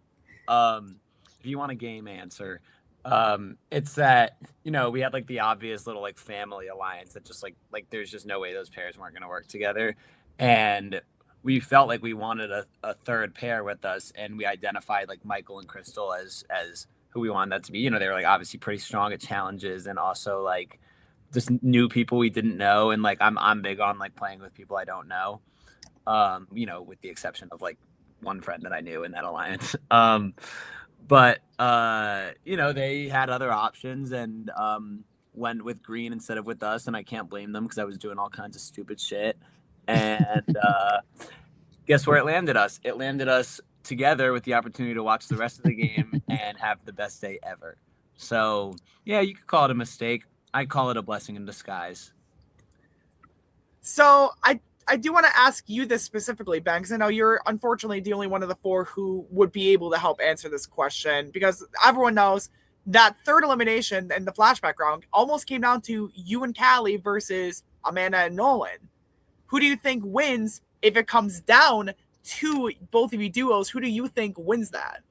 If you want a game answer, it's that, you know, we had like the obvious little like family alliance that just like there's just no way those pairs weren't going to work together, and we felt like we wanted a third pair with us, and we identified like Michael and Crystal as who we wanted that to be. You know, they were like obviously pretty strong at challenges, and also like just new people we didn't know, and like I'm big on like playing with people I don't know, you know, with the exception of like one friend that I knew in that alliance. But you know, they had other options and went with green instead of with us, and I can't blame them because I was doing all kinds of stupid shit. And guess where it landed us? It landed us together with the opportunity to watch the rest of the game and have the best day ever. So yeah, you could call it a mistake. I call it a blessing in disguise. So I do want to ask you this specifically, Ben, because I know you're unfortunately the only one of the 4 who would be able to help answer this question, because everyone knows that third elimination in the flashback round almost came down to you and Callie versus Amanda and Nolan. Who do you think wins if it comes down to both of you duos? Who do you think wins that?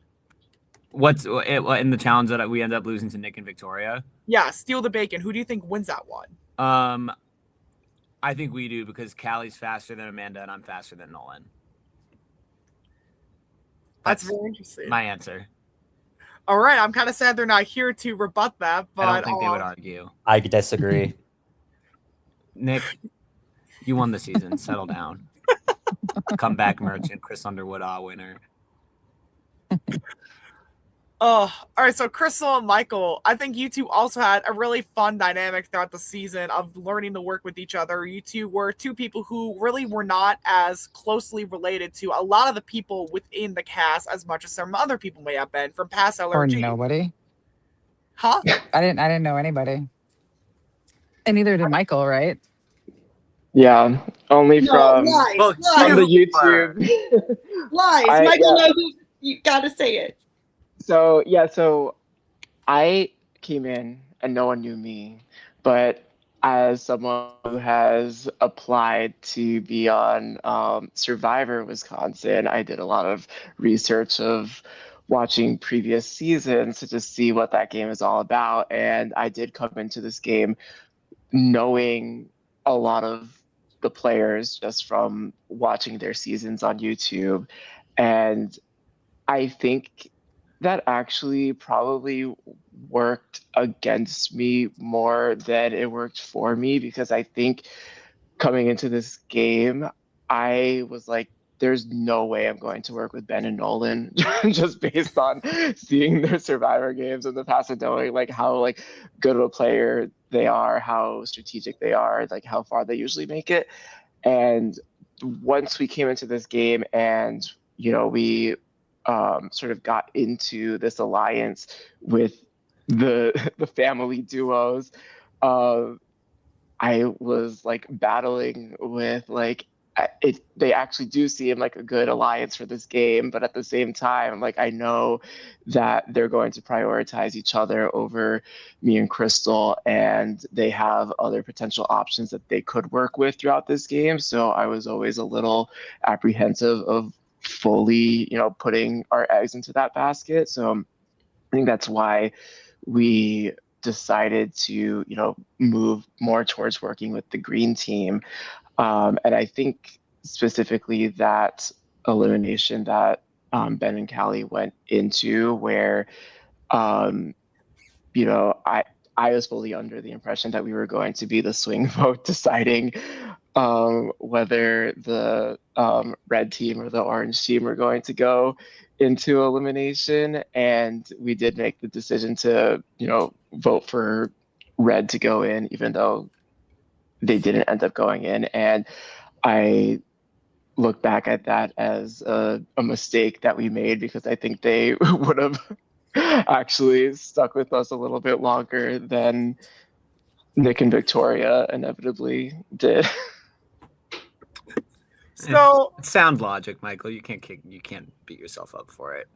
What's in the challenge that we end up losing to Nick and Victoria? Yeah, Steal the Bacon. Who do you think wins that one? I think we do, because Callie's faster than Amanda and I'm faster than Nolan. That's very interesting. My answer. All right, I'm kind of sad they're not here to rebut that, but I don't think they would argue. I disagree. Nick, you won the season. Settle down. Comeback merchant, Chris Underwood, winner. Oh, all right. So Crystal and Michael, I think you two also had a really fun dynamic throughout the season of learning to work with each other. You two were two people who really were not as closely related to a lot of the people within the cast as much as some other people may have been from past Or LRG. nobody. Huh? I didn't know anybody. And neither did Michael, right? Yeah, only No, from lies, Well, from the lies, YouTube. lies. I Michael yeah. knows it. You gotta say it. So I came in and no one knew me, but as someone who has applied to be on Survivor Wisconsin, I did a lot of research of watching previous seasons to just see what that game is all about. And I did come into this game knowing a lot of the players just from watching their seasons on YouTube. And I think that actually probably worked against me more than it worked for me because I think coming into this game, I was like, there's no way I'm going to work with Ben and Nolan just based on seeing their Survivor games in the past and knowing like how like good of a player they are, how strategic they are, like how far they usually make it. And once we came into this game and we sort of got into this alliance with the family duos, uh, I was like battling with like they actually do seem like a good alliance for this game, but at the same time, like I know that they're going to prioritize each other over me and Crystal, and they have other potential options that they could work with throughout this game. So I was always a little apprehensive of fully, putting our eggs into that basket. So I think that's why we decided to, move more towards working with the green team. And I think specifically that elimination that Ben and Callie went into, where um, I was fully under the impression that we were going to be the swing vote deciding whether the red team or the orange team were going to go into elimination, and we did make the decision to vote for red to go in, even though they didn't end up going in. And I look back at that as a mistake that we made because I think they would have actually stuck with us a little bit longer than Nick and Victoria inevitably did. So It's sound logic, Michael. You can't beat yourself up for it.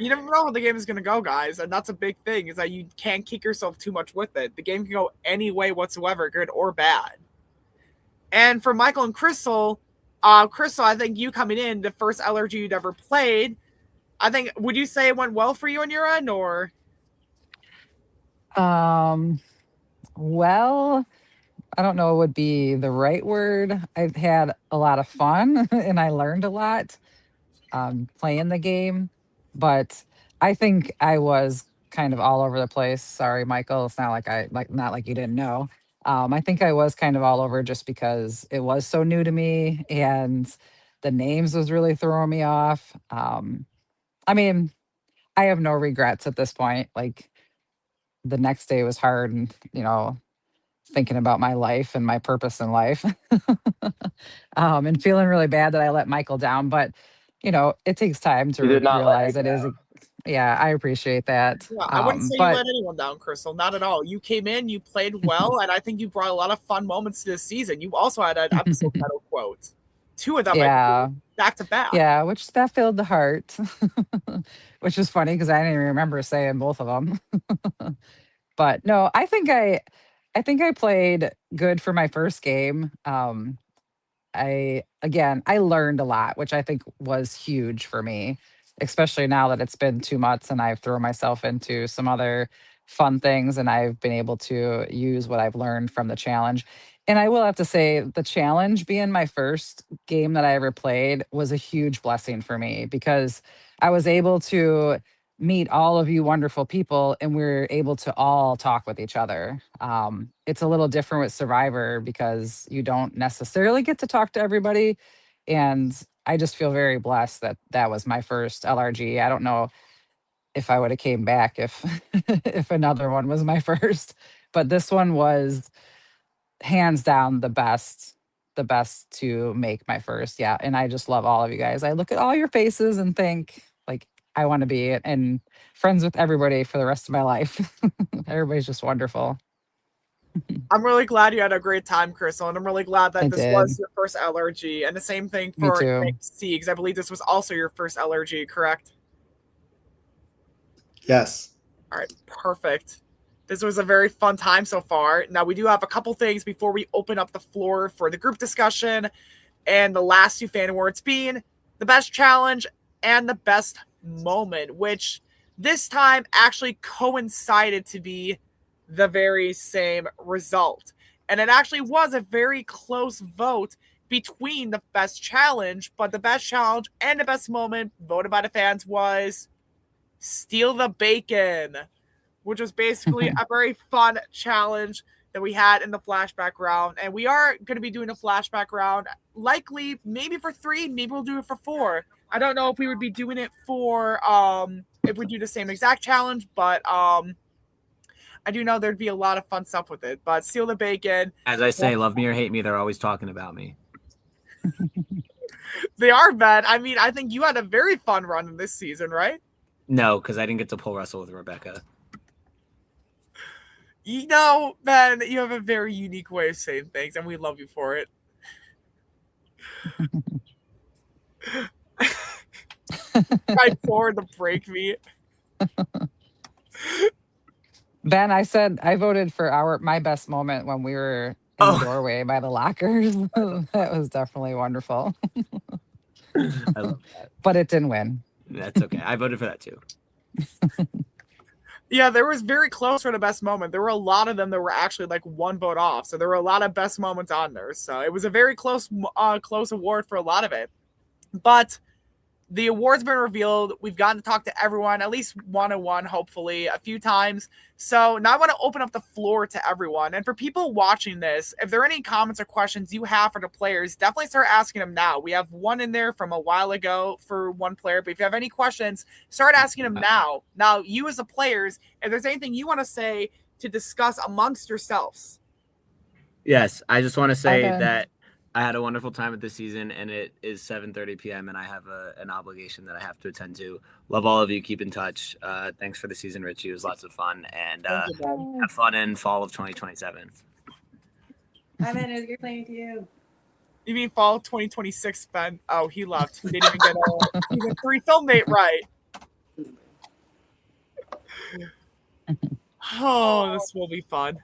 you never know how the game is going to go, guys, and that's a big thing. Is that you can't kick yourself too much with it. The game can go any way whatsoever, good or bad. And for Michael and Crystal, I think you coming in the first LRG you'd ever played. I think would you say it went well for you on your end, or? Well, I don't know what would be the right word. I've had a lot of fun and I learned a lot playing the game, but I think I was kind of all over the place. Sorry, Michael. It's not like you didn't know. I think I was kind of all over just because it was so new to me and the names was really throwing me off. I mean, I have no regrets at this point. Like the next day was hard and, thinking about my life and my purpose in life and feeling really bad that I let Michael down. But, it takes time to You did not let realize me it is. down. Yeah, I appreciate that. Yeah, I wouldn't say you But let anyone down, Crystal. Not at all. You came in, you played well, and I think you brought a lot of fun moments to this season. You also had an episode title quote. Two of them, I yeah, believe, back to back. yeah, which that filled the heart, which is funny because I didn't even remember saying both of them. But no, I think I played good for my first game. I learned a lot, which I think was huge for me, especially now that it's been 2 months and I've thrown myself into some other fun things and I've been able to use what I've learned from the challenge. And I will have to say, the challenge being my first game that I ever played was a huge blessing for me because I was able to meet all of you wonderful people and we're able to all talk with each other. It's a little different with Survivor because you don't necessarily get to talk to everybody. And I just feel very blessed that that was my first LRG. I don't know if I would have came back if if another one was my first, but this one was hands down the best to make my first. Yeah, and I just love all of you guys. I look at all your faces and think like I want to be and friends with everybody for the rest of my life. Everybody's just wonderful. I'm really glad you had a great time, Crystal, and I'm really glad that I this did. was your first LRG. And the same thing Me for too. Nick C, because I believe this was also your first LRG, correct? Yes. All right, perfect. This was a very fun time so far. Now, we do have a couple things before we open up the floor for the group discussion and the last two fan awards being the best challenge and the best moment, which this time actually coincided to be the very same result. And it actually was a very close vote between the best challenge, but the best challenge and the best moment voted by the fans was Steal the Bacon, which was basically a very fun challenge that we had in the flashback round. And we are going to be doing a flashback round, likely maybe for 3, maybe we'll do it for 4. I don't know if we would be doing it for if we do the same exact challenge, but I do know there'd be a lot of fun stuff with it. But Steal the Bacon. As I say, love me or hate me, they're always talking about me. They are, Ben. I mean, I think you had a very fun run in this season, right? No, because I didn't get to pull wrestle with Rebecca. You know, Ben, you have a very unique way of saying things, and we love you for it. Tried forward to break me. Ben, I said I voted for my best moment when we were in the doorway by the lockers. That was definitely wonderful. I love that. But it didn't win. That's okay. I voted for that too. Yeah, there was very close for the best moment. There were a lot of them that were actually like one vote off. So there were a lot of best moments on there. So it was a very close award for a lot of it. But the award's been revealed. We've gotten to talk to everyone, at least one-on-one, hopefully, a few times. So now I want to open up the floor to everyone. And for people watching this, if there are any comments or questions you have for the players, definitely start asking them now. We have one in there from a while ago for one player. But if you have any questions, start asking them now. Now, you as the players, if there's anything you want to say to discuss amongst yourselves. Yes, I just want to say that I had a wonderful time with this season, and it is 7:30 p.m. and I have an obligation that I have to attend to. Love all of you. Keep in touch. Thanks for the season, Richie. It was lots of fun, and have fun in fall of 2027. Hi, man. It was great playing with you. You mean fall of 2026, Ben? Oh, he left. He didn't even get a season 3 film date right. Oh, this will be fun.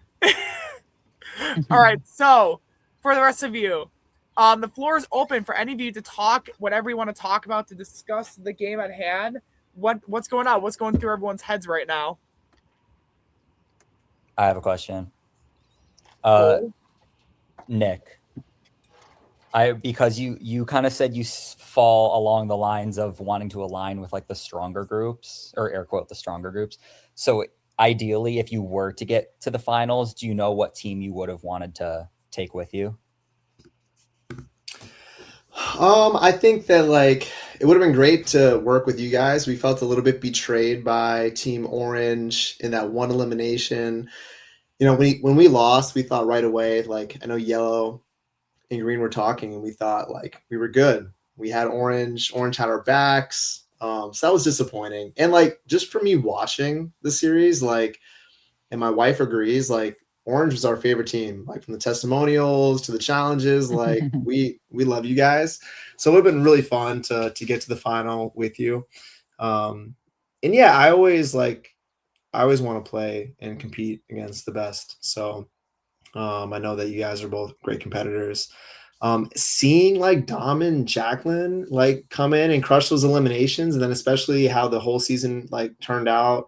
All right, so for the rest of you, the floor is open for any of you to talk whatever you want to talk about to discuss the game at hand. What's going on? What's going through everyone's heads right now? I have a question. Nick, because you kind of said you fall along the lines of wanting to align with like the stronger groups, or air quote the stronger groups. So ideally, if you were to get to the finals, do you know what team you would have wanted to take with you? I think that like it would have been great to work with you guys. We felt a little bit betrayed by Team Orange in that one elimination. You know, when we lost, we thought right away, like I know Yellow and Green were talking, and we thought like we were good. We had Orange had our backs. So that was disappointing. And like just for me watching the series, like, and my wife agrees, like Orange was our favorite team, like from the testimonials to the challenges. Like we love you guys. So it would have been really fun to get to the final with you. And yeah, I always want to play and compete against the best. So I know that you guys are both great competitors. Seeing like Dom and Jacqueline like come in and crush those eliminations, and then especially how the whole season like turned out,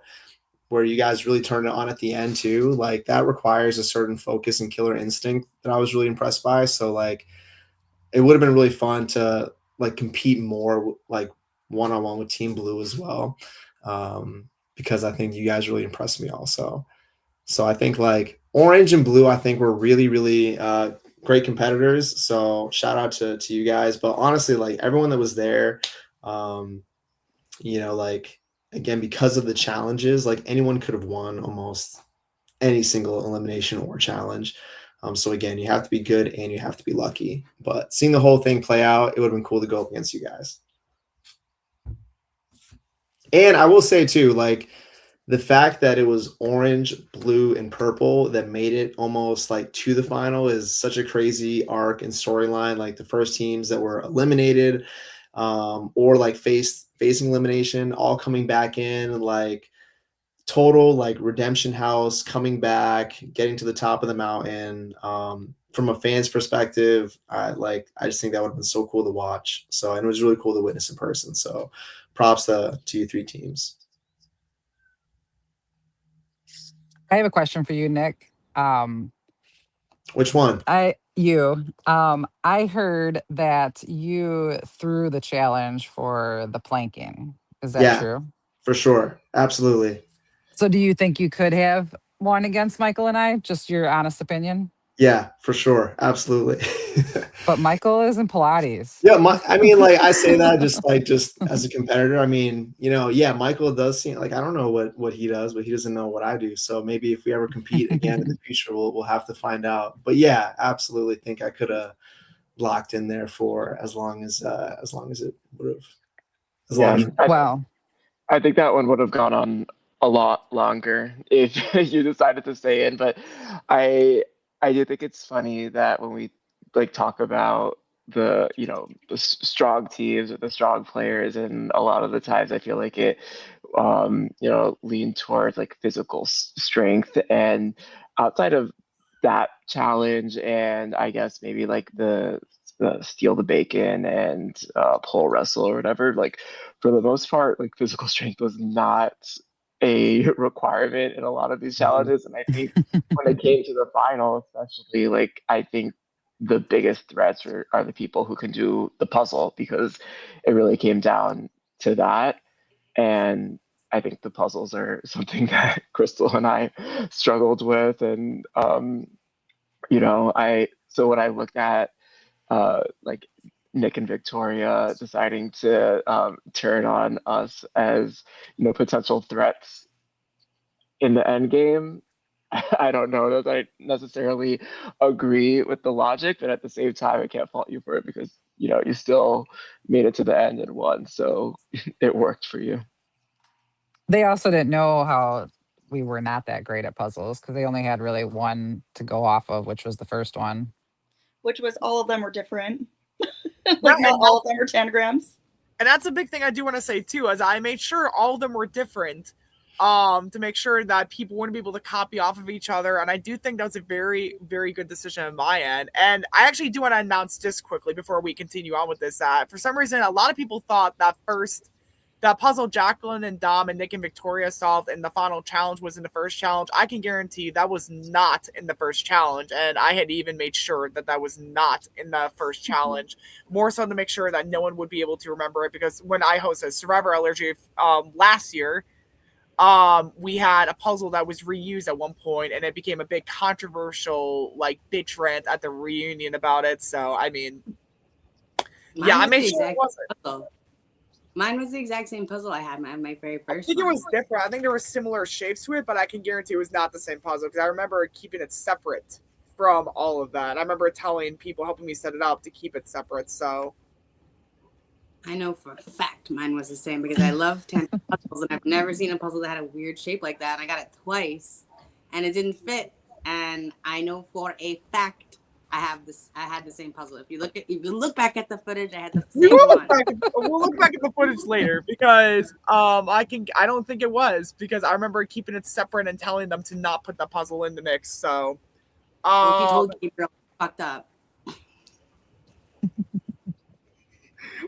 where you guys really turned it on at the end too, like that requires a certain focus and killer instinct that I was really impressed by. So like it would have been really fun to like compete more like one-on-one with Team Blue as well, because I think you guys really impressed me also. So I think like Orange and Blue, I think were really, really great competitors. So shout out to you guys. But honestly, like everyone that was there, you know, like again, because of the challenges, like anyone could have won almost any single elimination or challenge. So again, you have to be good and you have to be lucky. But seeing the whole thing play out, it would have been cool to go up against you guys. And I will say too, like the fact that it was orange, blue, and purple that made it almost like to the final is such a crazy arc and storyline. Like the first teams that were eliminated, or like facing elimination, all coming back in, like total like redemption house, coming back, getting to the top of the mountain. From a fan's perspective, I just think that would have been so cool to watch. So, and it was really cool to witness in person. So props to you three teams. I have a question for you, Nick. Which one? I heard that you threw the challenge for the planking. Is that Yeah, true? for sure. Absolutely. So do you think you could have won against Michael and I? Just your honest opinion? Yeah, for sure. Absolutely. But Michael is in Pilates. Yeah, I mean, like I say that just as a competitor. I mean, you know, yeah, Michael does seem like I don't know what he does, but he doesn't know what I do. So maybe if we ever compete again in the future, we'll have to find out. But yeah, absolutely think I could have locked in there for as long as it would have. Wow. I think that one would have gone on a lot longer if you decided to stay in. But I do think it's funny that when we like talk about the strong teams or the strong players, and a lot of the times I feel like it lean towards like physical strength, and outside of that challenge, and I guess maybe like the steal the bacon and pole wrestle or whatever, like for the most part, like physical strength was not a requirement in a lot of these challenges. And I think when it came to the final, especially, like I think the biggest threats are the people who can do the puzzle, because it really came down to that. And I think the puzzles are something that Crystal and I struggled with. And so when I looked at like Nick and Victoria deciding to turn on us as potential threats in the end game, I don't know that I necessarily agree with the logic, but at the same time, I can't fault you for it, because you still made it to the end and won, so it worked for you. They also didn't know how we were not that great at puzzles, because they only had really one to go off of, which was the first one. Which was all of them were different. Like not all of them were tangrams. And that's a big thing I do want to say too, as I made sure all of them were different, to make sure that people wouldn't be able to copy off of each other. And I do think that was a very, very good decision on my end. And I actually do want to announce this quickly before we continue on with this, that for some reason, a lot of people thought that puzzle Jacqueline and Dom and Nick and Victoria solved in the final challenge was in the first challenge. I can guarantee that was not in the first challenge. And I had even made sure that was not in the first challenge, more so to make sure that no one would be able to remember it. Because when I hosted Survivor Allergy last year, we had a puzzle that was reused at one point, and it became a big controversial like bitch rant at the reunion about it. So, I mean, I made sure it wasn't. Mine was the exact same puzzle I had my very first. I think it was different. I think there were similar shapes to it, but I can guarantee it was not the same puzzle, because I remember keeping it separate from all of that. I remember telling people helping me set it up to keep it separate. So I know for a fact mine was the same, because I love puzzles, and I've never seen a puzzle that had a weird shape like that. And I got it twice, and it didn't fit. And I know for a fact I had the same puzzle. If you look back at the footage, I had the same one. We'll look back at the footage later, because I don't think it was, because I remember keeping it separate and telling them to not put the puzzle in the mix. So you told Gabriel, fucked up.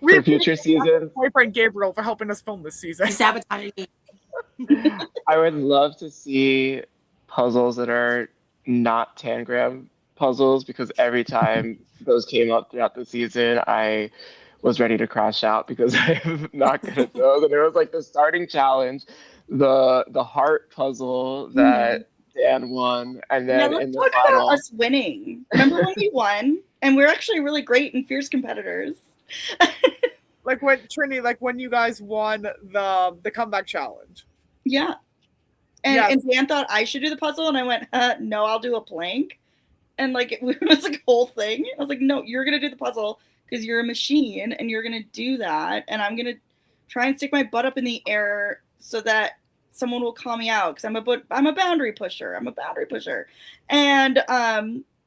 For future seasons, boyfriend Gabriel for helping us film this season. He's sabotaging me. I would love to see puzzles that are not tangram puzzles, because every time those came up throughout the season, I was ready to crash out, because I'm not good at those. And it was like the starting challenge, the heart puzzle that Dan won, and then in the final, us winning. Remember when we won? And we're actually really great and fierce competitors. Like when Trinity, like when you guys won the comeback challenge. Yeah. And Dan thought I should do the puzzle, and I went, no, I'll do a plank. And like it was like a whole thing. I was like, no, you're gonna do the puzzle because you're a machine and you're gonna do that, and I'm gonna try and stick my butt up in the air so that someone will call me out because I'm a boundary pusher. And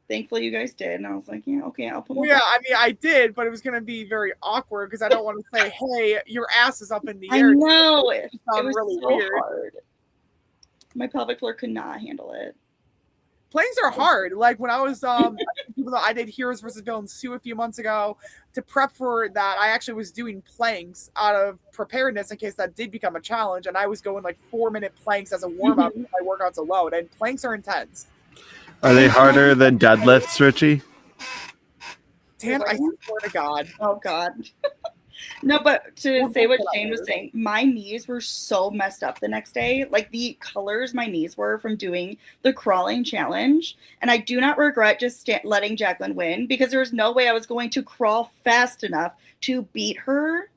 thankfully you guys did, and I was like, yeah, okay, I'll put. Yeah, I mean, I did, but it was gonna be very awkward because I don't want to say, "Hey, your ass is up in the air." I know it sound was really so weird. hard. My pelvic floor could not handle it. Planks are hard. Like when I was, even though I did Heroes versus Villains 2 a few months ago, to prep for that, I actually was doing planks out of preparedness in case that did become a challenge, and I was going like 4-minute planks as a warm up. My workouts alone, and planks are intense. Are they harder than deadlifts, Richie? Dan, I swear to God. Oh God. No, but to say what Shane was saying, my knees were so messed up the next day. Like the colors my knees were from doing the crawling challenge. And I do not regret just letting Jacqueline win because there was no way I was going to crawl fast enough to beat her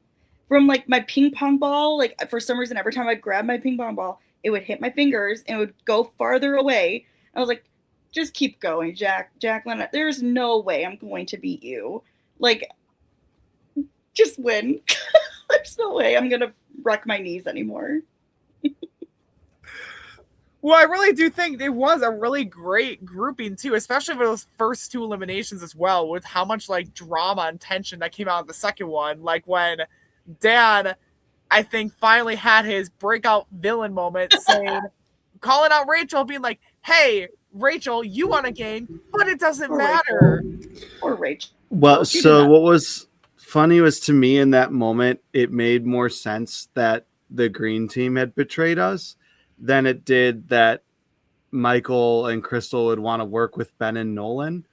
from like my ping pong ball. Like for some reason, every time I'd grab my ping pong ball, it would hit my fingers and it would go farther away. I was like, just keep going, Jacqueline. There's no way I'm going to beat you. Like, just win. There's no way I'm gonna wreck my knees anymore. Well, I really do think it was a really great grouping too, especially for those first 2 eliminations as well, with how much like drama and tension that came out of the second one. Like when Dan, I think, finally had his breakout villain moment, saying, calling out Rachel, being like, "Hey, Rachel, you won a game, but it doesn't matter." Or Rachel. Well, so what was funny was to me in that moment, it made more sense that the green team had betrayed us than it did that Michael and Crystal would want to work with Ben and Nolan.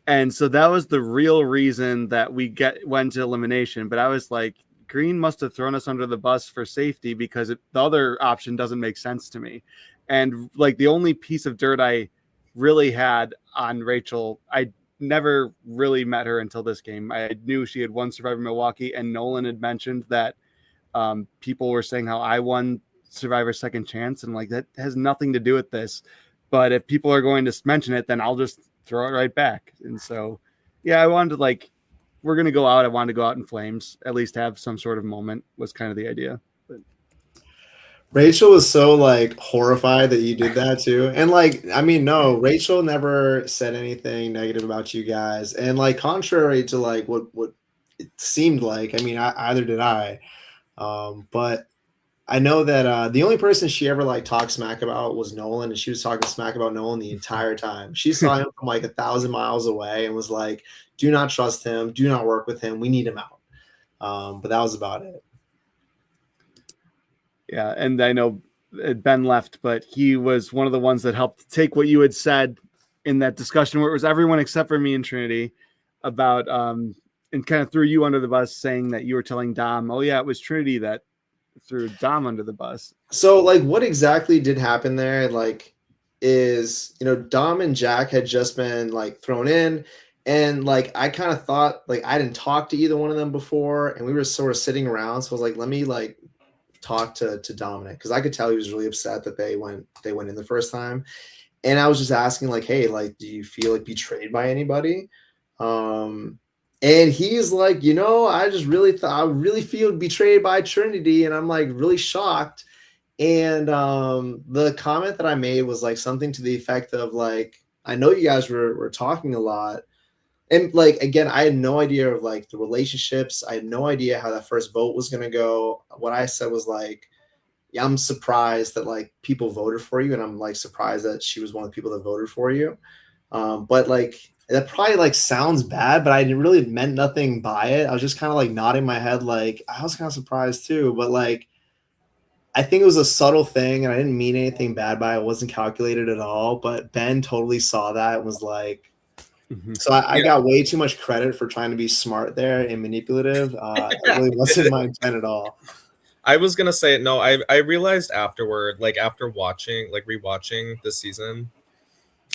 And so that was the real reason that we went to elimination. But I was like, Green must have thrown us under the bus for safety because the other option doesn't make sense to me. And like the only piece of dirt I really had on Rachel, I never really met her until this game. I knew she had won Survivor Milwaukee, and Nolan had mentioned that people were saying how I won Survivor Second Chance, and like that has nothing to do with this. But if people are going to mention it, then I'll just throw it right back. And so, yeah, I wanted to we're going to go out. I wanted to go out in flames, at least have some sort of moment was kind of the idea. But Rachel was so horrified that you did that too. And no, Rachel never said anything negative about you guys. And contrary to what it seemed like, either did I. But I know that the only person she ever talked smack about was Nolan, and she was talking smack about Nolan the entire time. She saw him from 1,000 miles away and was like, "Do not trust him. Do not work with him. We need him out." But that was about it. Yeah, and I know Ben left, but he was one of the ones that helped take what you had said in that discussion where it was everyone except for me and Trinity about and kind of threw you under the bus, saying that you were telling Dom, "Oh yeah, it was Trinity that threw Dom under the bus." So what exactly did happen there? Is Dom and Jack had just been thrown in, and I kind of thought I didn't talk to either one of them before, and we were sort of sitting around. So I was like, let me talk to Dominic, because I could tell he was really upset that they went in the first time, and I was just asking hey, do you feel betrayed by anybody? And he's like, I just I really feel betrayed by Trinity, and I'm really shocked. And the comment that I made was something to the effect of I know you guys were talking a lot, and again, I had no idea of the relationships. I had no idea how that first vote was gonna go. What I said was yeah, I'm surprised that people voted for you, and I'm surprised that she was one of the people that voted for you. But that probably sounds bad, but I really meant nothing by it. I was just kind of nodding my head, I was kind of surprised too. But I think it was a subtle thing, and I didn't mean anything bad by it. It wasn't calculated at all. But Ben totally saw that and was so I got way too much credit for trying to be smart there and manipulative. It really wasn't my intent at all. I was gonna say no. I realized afterward, after watching, rewatching this season,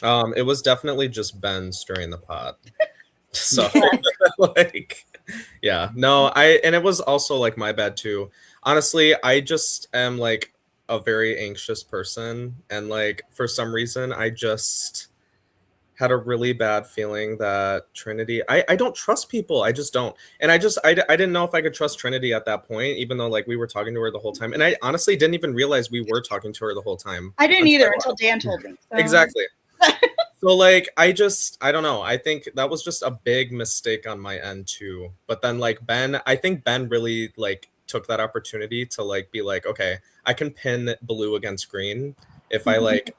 It was definitely just Ben stirring the pot. So like yeah, no, and it was also like my bad too. Honestly, I just am like a very anxious person, and like for some reason I just had a really bad feeling that Trinity, I don't trust people. I just don't. And I didn't know if I could trust Trinity at that point, even though like we were talking to her the whole time. And I honestly didn't even realize we were talking to her the whole time. I didn't either until Dan told me. So. Exactly. So like I don't know. I think that was just a big mistake on my end too. But then like I think Ben really like took that opportunity to like be like, okay, I can pin blue against green if I like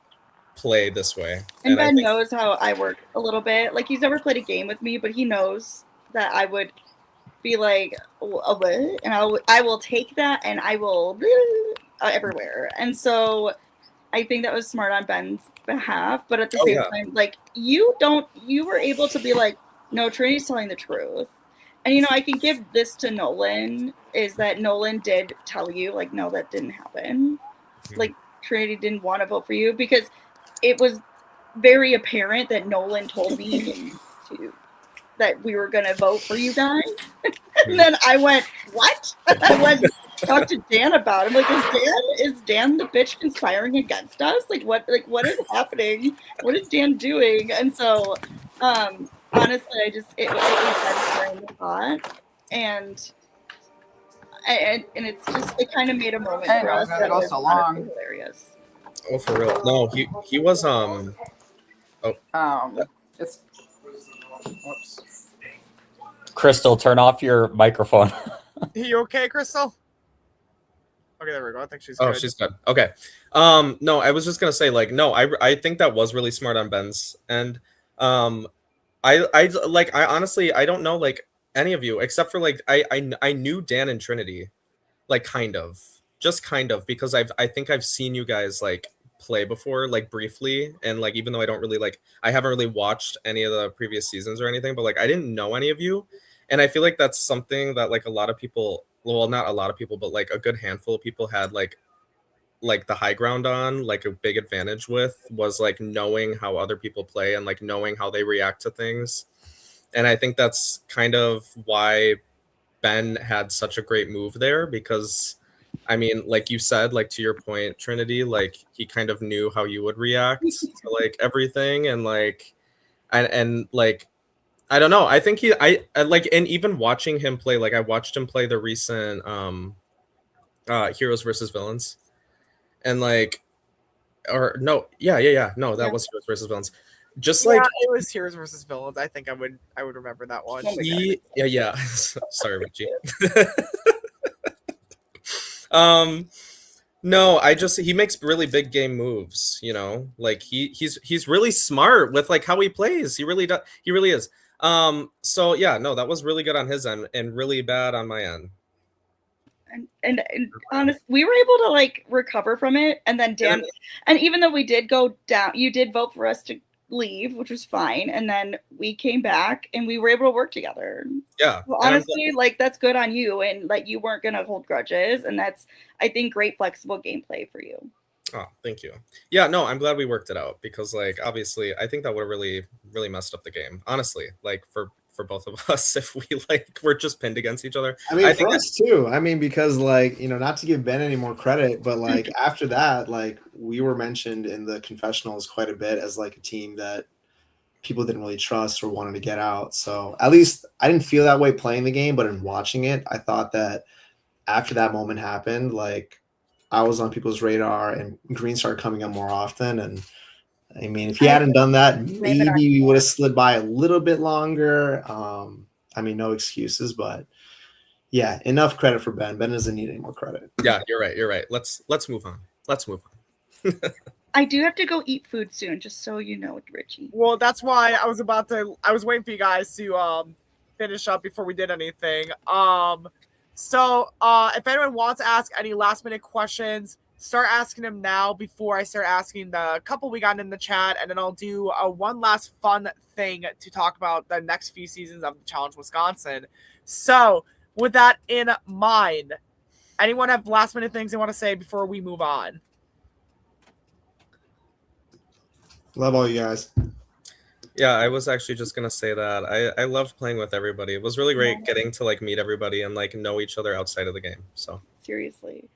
play this way. And Ben knows how I work a little bit. Like he's never played a game with me, but he knows that I would be like, what? And I will take that and I will everywhere. And so I think that was smart on Ben's behalf. But at the same time, like you were able to be like, no, Trinity's telling the truth. And, you know, I can give this to Nolan, is that Nolan did tell you, like, no, that didn't happen. Like, Trinity didn't want to vote for you because it was very apparent that Nolan told me that we were going to vote for you guys. And then I went, what? I went to talk to Dan about it. I'm like, is Dan the bitch conspiring against us? Like, what is happening? What is Dan doing? And so, honestly, it was during the pot, and it's just, it kind of made a moment for us that was so long. Hilarious. Oh, for real? No, he was it's whoops. Crystal, turn off your microphone. You okay, Crystal? Okay, there we go. I think she's good. Oh, she's good. Okay. No, I was just gonna say, like, no, I think that was really smart on Ben's, and I honestly I don't know like any of you except for like I knew Dan and Trinity, like kind of because I think I've seen you guys like play before, like briefly, and like even though I haven't really watched any of the previous seasons or anything, but like I didn't know any of you, and I feel like that's something that like a lot of people, well, not a lot of people, but like a good handful of people had like the high ground on, like a big advantage with, was like knowing how other people play and like knowing how they react to things. And I think that's kind of why Ben had such a great move there, because I mean, like you said, like to your point, Trinity, like he kind of knew how you would react to like everything, and like and like I don't know. I think I like, and even watching him play, like I watched him play the recent Heroes versus Villains, and like, or no, no, that was Heroes versus Villains. Just like it was Heroes versus Villains. I think I would remember that one. Yeah. Sorry, Richie. No, he makes really big game moves, you know, like he's really smart with like how he plays. He really is. So yeah, no, that was really good on his end and really bad on my end. And honestly, we were able to like recover from it, and then Dan, and even though we did go down, you did vote for us to leave, which was fine, and then we came back and we were able to work together. Yeah, well, honestly, like that's good on you, and like you weren't gonna hold grudges, and that's, I think, great flexible gameplay for you. Oh, thank you. Yeah, no, I'm glad we worked it out, because like obviously I think that would have really messed up the game, honestly, like for both of us, if we like were just pinned against each other. I mean, for us too. I mean, because like, you know, not to give Ben any more credit, but like after that, like we were mentioned in the confessionals quite a bit as like a team that people didn't really trust or wanted to get out. So at least I didn't feel that way playing the game, but in watching it, I thought that after that moment happened, like I was on people's radar and Green started coming up more often. And I mean, if he hadn't done that, maybe we would have slid by a little bit longer. I mean, no excuses, but yeah, enough credit for Ben. Ben doesn't need any more credit. Yeah, you're right. Let's move on. I do have to go eat food soon, just so you know, Richie. Well, that's why I was waiting for you guys to finish up before we did anything. So if anyone wants to ask any last minute questions, start asking them now before I start asking the couple we got in the chat, and then I'll do one last fun thing to talk about the next few seasons of the Challenge Wisconsin. So with that in mind, anyone have last minute things they want to say before we move on? Love all you guys. Yeah, I was actually just gonna say that. I loved playing with everybody. It was really great getting to like meet everybody and like know each other outside of the game. So seriously.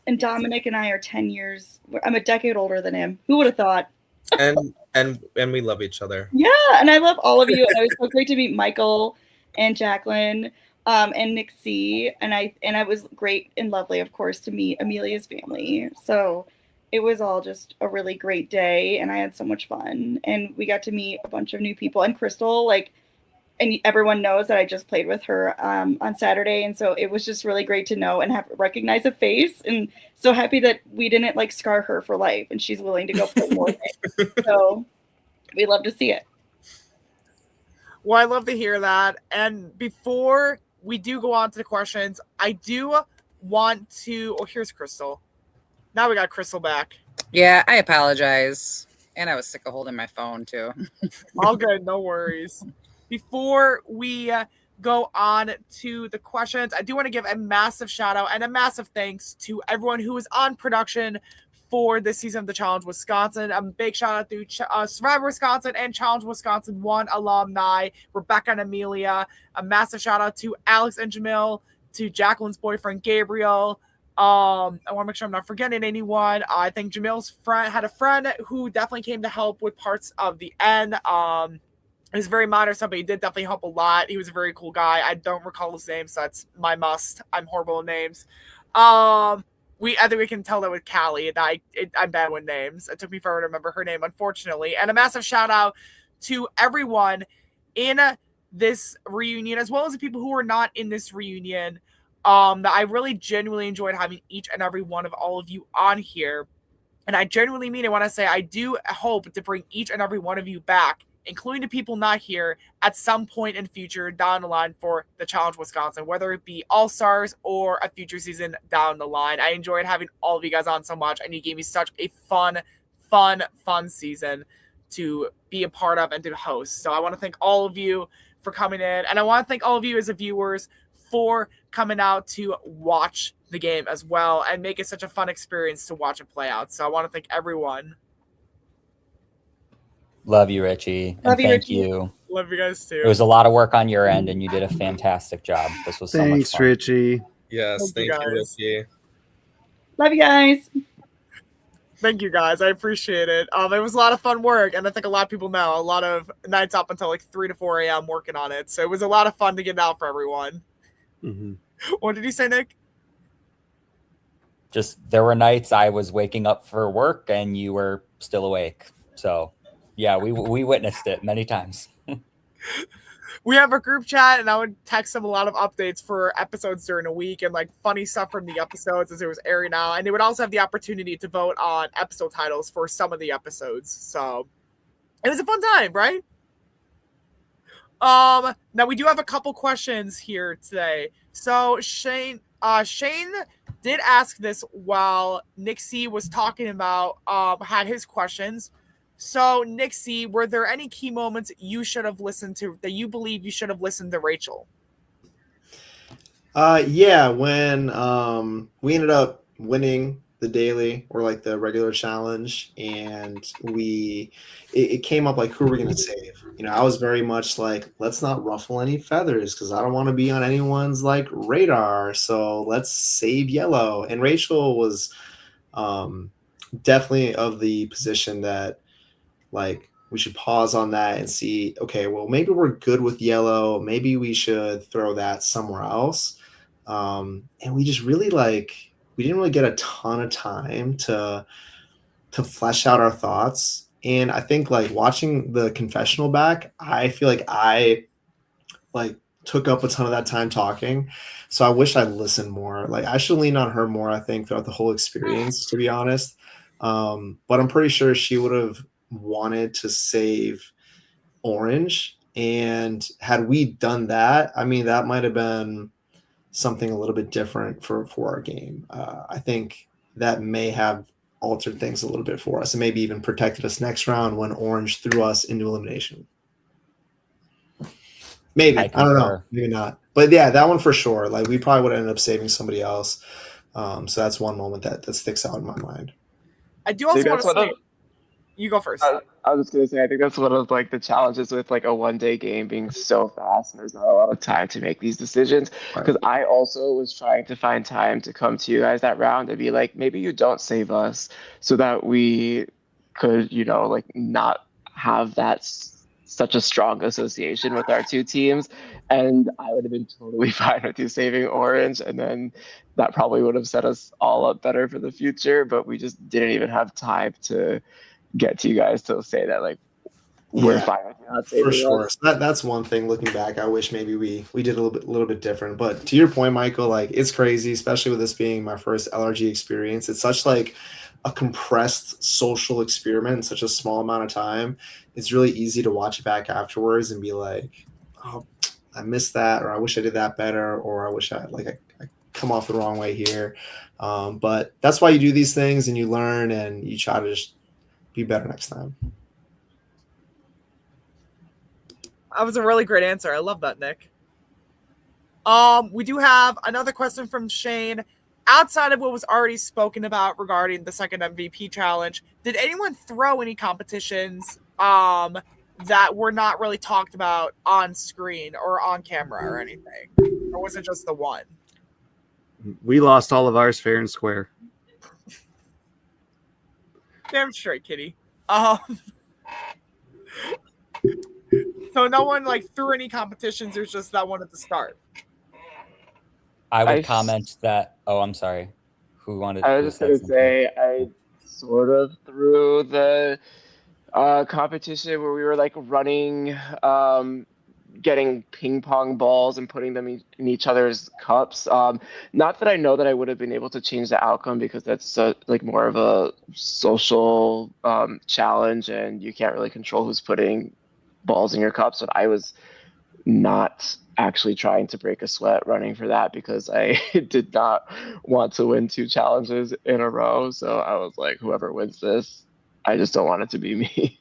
And Dominic and I are 10 years. I'm a decade older than him. Who would have thought? and we love each other. Yeah, and I love all of you. And it was so great to meet Michael and Jacqueline and Nick C. And it was great and lovely, of course, to meet Amelia's family. So it was all just a really great day, and I had so much fun. And we got to meet a bunch of new people. And Crystal, like, and everyone knows that I just played with her on Saturday, and so it was just really great to know and recognize a face, and so happy that we didn't like scar her for life, and she's willing to go play more things. So we love to see it. Well, I love to hear that. And before we do go on to the questions, I do want to. Oh, here's Crystal. Now we got Crystal back. Yeah, I apologize. And I was sick of holding my phone too. All good, no worries. Before we go on to the questions, I do want to give a massive shout out and a massive thanks to everyone who was on production for this season of the Challenge Wisconsin. A big shout out to Survivor Wisconsin and Challenge Wisconsin 1 alumni, Rebecca and Amelia. A massive shout out to Alex and Jamil, to Jacqueline's boyfriend Gabriel. I want to make sure I'm not forgetting anyone. I think Jamil's friend had a friend who definitely came to help with parts of the end. It was very minor stuff, but he did definitely help a lot. He was a very cool guy. I don't recall his name, so that's my must. I'm horrible with names. I think we can tell that with Callie. I'm bad with names. It took me forever to remember her name, unfortunately. And a massive shout out to everyone in this reunion, as well as the people who were not in this reunion. That I really genuinely enjoyed having each and every one of all of you on here. And I genuinely mean it when I say I do hope to bring each and every one of you back, including the people not here, at some point in future down the line for the Challenge Wisconsin, whether it be All-Stars or a future season down the line. I enjoyed having all of you guys on so much, and you gave me such a fun season to be a part of and to host. So I want to thank all of you for coming in, and I want to thank all of you as the viewers for coming out to watch the game as well and make it such a fun experience to watch it play out. So I want to thank everyone. Love you, Richie. Love and you, thank Richie. you. Love you guys too. It was a lot of work on your end, and you did a fantastic job. This was so much Thanks, fun. Richie. Yes, thank you, Richie. Love you guys. Thank you guys. I appreciate it. It was a lot of fun work, and I think a lot of people know a lot of nights up until like 3 to 4 a.m. working on it. So it was a lot of fun to get it out for everyone. Mm-hmm. What did you say, Nick? Just there were nights I was waking up for work and you were still awake. So yeah, we witnessed it many times. We have a group chat, and I would text them a lot of updates for episodes during the week and like funny stuff from the episodes as it was airing out. And they would also have the opportunity to vote on episode titles for some of the episodes. So it was a fun time, right? Now we do have a couple questions here today. So Shane did ask this while Nick C was talking about had his questions. So, Nick C, were there any key moments you should have listened to that you believe you should have listened to Rachel? Yeah, when we ended up winning the daily or like the regular challenge, and it came up like, who are we going to save? You know, I was very much like, let's not ruffle any feathers because I don't want to be on anyone's like radar. So let's save Yellow. And Rachel was definitely of the position that like we should pause on that and see, okay, well, maybe we're good with Yellow. Maybe we should throw that somewhere else. And we just really we didn't really get a ton of time to flesh out our thoughts. And I think like watching the confessional back, I feel like I took up a ton of that time talking. So I wish I listened more. Like I should lean on her more, I think, throughout the whole experience, to be honest. But I'm pretty sure she would have wanted to save Orange. And had we done that, I mean, that might have been something a little bit different for our game. I think that may have altered things a little bit for us and maybe even protected us next round when Orange threw us into elimination. Maybe. I don't know. Maybe not. But yeah, that one for sure. Like we probably would have ended up saving somebody else. So that's one moment that sticks out in my mind. I do also want to say, You go first. I was just gonna say, I think that's one of like the challenges with like a 1-day game being so fast, and there's not a lot of time to make these decisions. Because I also was trying to find time to come to you guys that round and be like, maybe you don't save us, so that we could, like not have that such a strong association with our two teams. And I would have been totally fine with you saving Orange, and then that probably would have set us all up better for the future. But we just didn't even have time to get to you guys to say that like we're fine with not saving for sure. us. So that's one thing. Looking back, I wish maybe we did a little bit different. But to your point, Michael, like it's crazy, especially with this being my first LRG experience. It's such like a compressed social experiment in such a small amount of time. It's really easy to watch it back afterwards and be like, oh, I missed that, or I wish I did that better, or I wish I come off the wrong way here. But that's why you do these things and you learn and you try to just be better next time. That was a really great answer. I love that, Nick. We do have another question from Shane. Outside of what was already spoken about regarding the second MVP challenge, did anyone throw any competitions that were not really talked about on screen or on camera or anything? Or was it just the one? We lost all of ours fair and square. Damn straight, Kitty. So no one threw any competitions. There's just that one at the start. I would comment that. Oh, I'm sorry. Who wanted? I was just gonna say I sort of threw the competition where we were like running, getting ping pong balls and putting them in each other's cups. Not that I know that I would have been able to change the outcome, because that's like more of a social challenge, and you can't really control who's putting balls in your cups. But I was not actually trying to break a sweat running for that, because I did not want to win 2 challenges in a row. So I was like, whoever wins this, I just don't want it to be me.